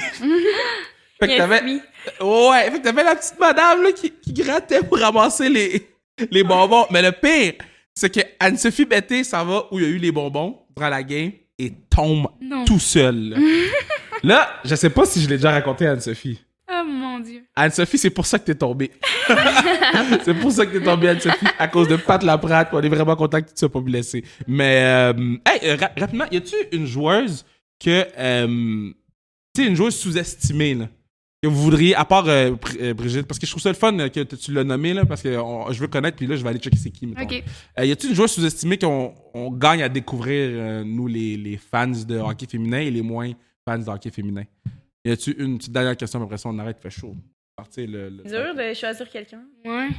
Fait que Il a t'avais... fui. Ouais, fait que t'avais la petite madame là, qui grattait pour ramasser les bonbons. Mais le pire, c'est que Anne-Sophie Betté s'en va où il y a eu les bonbons durant la game et tombe Non. tout seul. Là. Là, je sais pas si je l'ai déjà raconté à Anne-Sophie. Oh mon Dieu. Anne-Sophie, c'est pour ça que t'es tombée. C'est pour ça que t'es tombée, Anne-Sophie, à cause de Pat Laprade. On est vraiment content que tu te sois pas blessé. Mais, rapidement, y a-tu une joueuse que, tu sais, une joueuse sous-estimée, là, que vous voudriez, à part Brigitte, parce que je trouve ça le fun que tu l'as nommé, là, parce que je veux connaître, puis là, je vais aller checker c'est qui, mettons. OK. Y a-tu une joueuse sous-estimée qu'on gagne à découvrir, nous, les fans de hockey féminin et les moins fans de hockey féminin? Y a-tu une petite dernière question, mais après ça, on arrête, fait chaud. Partir Dur de choisir quelqu'un. Ouais.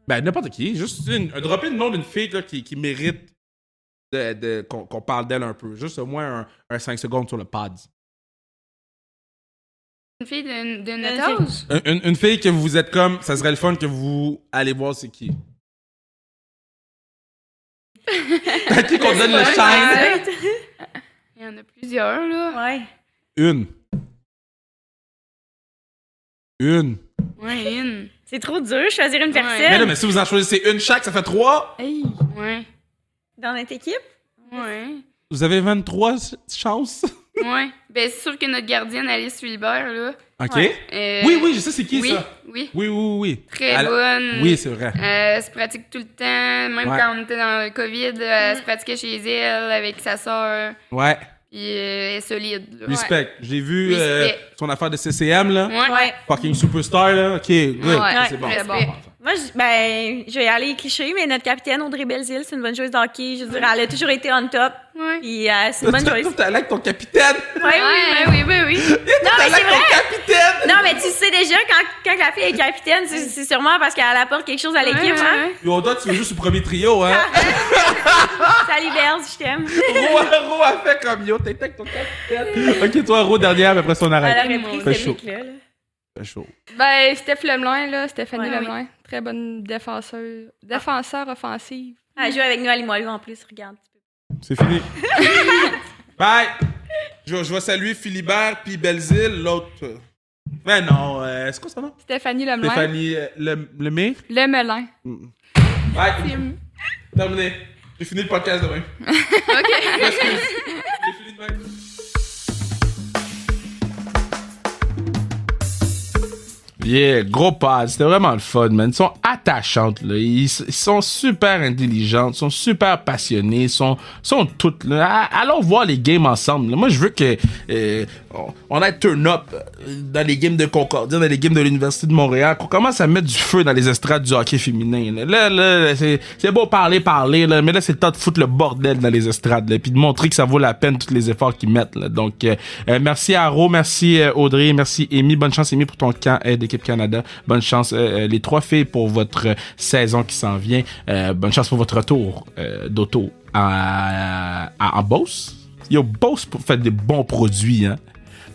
Ben, n'importe qui. Juste dropper le nom d'une fille là, qui mérite qu'on parle d'elle un peu. Juste au moins un 5 secondes sur le pad. Une fille de notre âge? Une fille que vous êtes comme, ça serait le fun que vous allez voir c'est qui. À qui qu'on donne le shine? Il y en a plusieurs, là. Ouais. Une. Ouais, une. C'est trop dur, choisir une personne. Mais là, mais si vous en choisissez une chaque, ça fait 3. Hey! Ouais. Dans notre équipe? Ouais. Vous avez 23 chances. Ouais. Ben, c'est sûr que notre gardienne, Alice Wilbert, là. OK. Ouais. Oui, je sais c'est qui oui, ça. Oui. Oui. Très Elle- bonne. Oui, c'est vrai. Elle se pratique tout le temps. Même Ouais. quand on était dans le COVID, elle se pratiquait chez elle avec sa soeur. Ouais. Puis elle est solide. Là. Respect. J'ai vu Respect. son affaire de CCM, là. Ouais. Ouais. Fucking superstar, là. OK, good. Ouais. C'est bon. Respect. c'est bon. Moi, je vais y aller cliché, mais notre capitaine Audrey Belzile, c'est une bonne joueuse de hockey. Je veux dire, elle a toujours été on top. Ouais. Puis c'est une bonne Toi, joueuse. t'es allé avec ton capitaine. Ouais, oui. oui. Non, mais T'es allé c'est avec ton vrai. capitaine. Non, mais tu sais déjà, quand la fille est capitaine, c'est sûrement parce qu'elle apporte quelque chose à l'équipe, hein? Yo, toi, tu veux juste au premier trio, hein? Salut, Belz, je t'aime. Ro a fait comme yo, t'es avec ton capitaine. OK, toi, Ro, dernière, mais après ça, on arrête. Elle aurait pris Fait ce chaud. mec-là. Là. Fait chaud. Ben, Steph Lemelin, là, Stéphanie Ouais, Lemelin. Très bonne défenseur offensive. Elle joue avec nous à Limoilou en plus, regarde. C'est fini. Bye! Je vais saluer Philibert puis Belzile, l'autre. Mais non, c'est quoi son nom? Stéphanie Lemelin. Stéphanie Lemay? Lemelin. Bye! Terminé. J'ai fini le podcast demain. OK. Excuse. J'ai fini demain. Yeah, gros pod, c'était vraiment le fun, man. Ils sont attachantes, là. Ils sont super intelligentes, sont super passionnés, sont toutes, là. Allons voir les games ensemble, là. Moi, je veux que on ait turn up dans les games de Concordia, dans les games de l'Université de Montréal, qu'on commence à mettre du feu dans les estrades du hockey féminin, là. Là, c'est beau parler, là, mais là, c'est le temps de foutre le bordel dans les estrades, là, puis de montrer que ça vaut la peine, tous les efforts qu'ils mettent, là. Donc, merci Aro, merci Audrey, merci Amy. Bonne chance, Amy, pour ton camp d'équipe Canada. Bonne chance, les 3 filles, pour votre saison qui s'en vient. Bonne chance pour votre retour d'auto en Beauce. Yo, Beauce fait des bons produits, hein.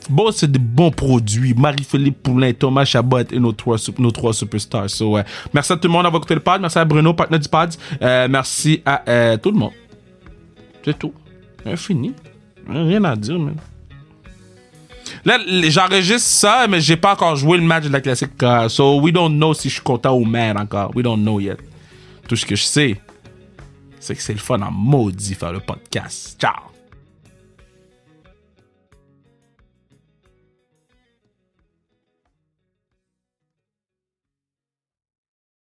Beauce, c'est des bons produits. Marie-Philippe Poulin, Thomas Chabot et nos trois superstars. So, merci à tout le monde d'avoir écouté le pod. Merci à Bruno, partenaire du pod. Merci à tout le monde. C'est tout. Fini. Rien à dire, man. Là, j'enregistre ça, mais j'ai pas encore joué le match de la classique. So, we don't know si je suis content ou mad encore. We don't know yet. Tout ce que je sais, c'est que c'est le fun en maudit faire le podcast. Ciao!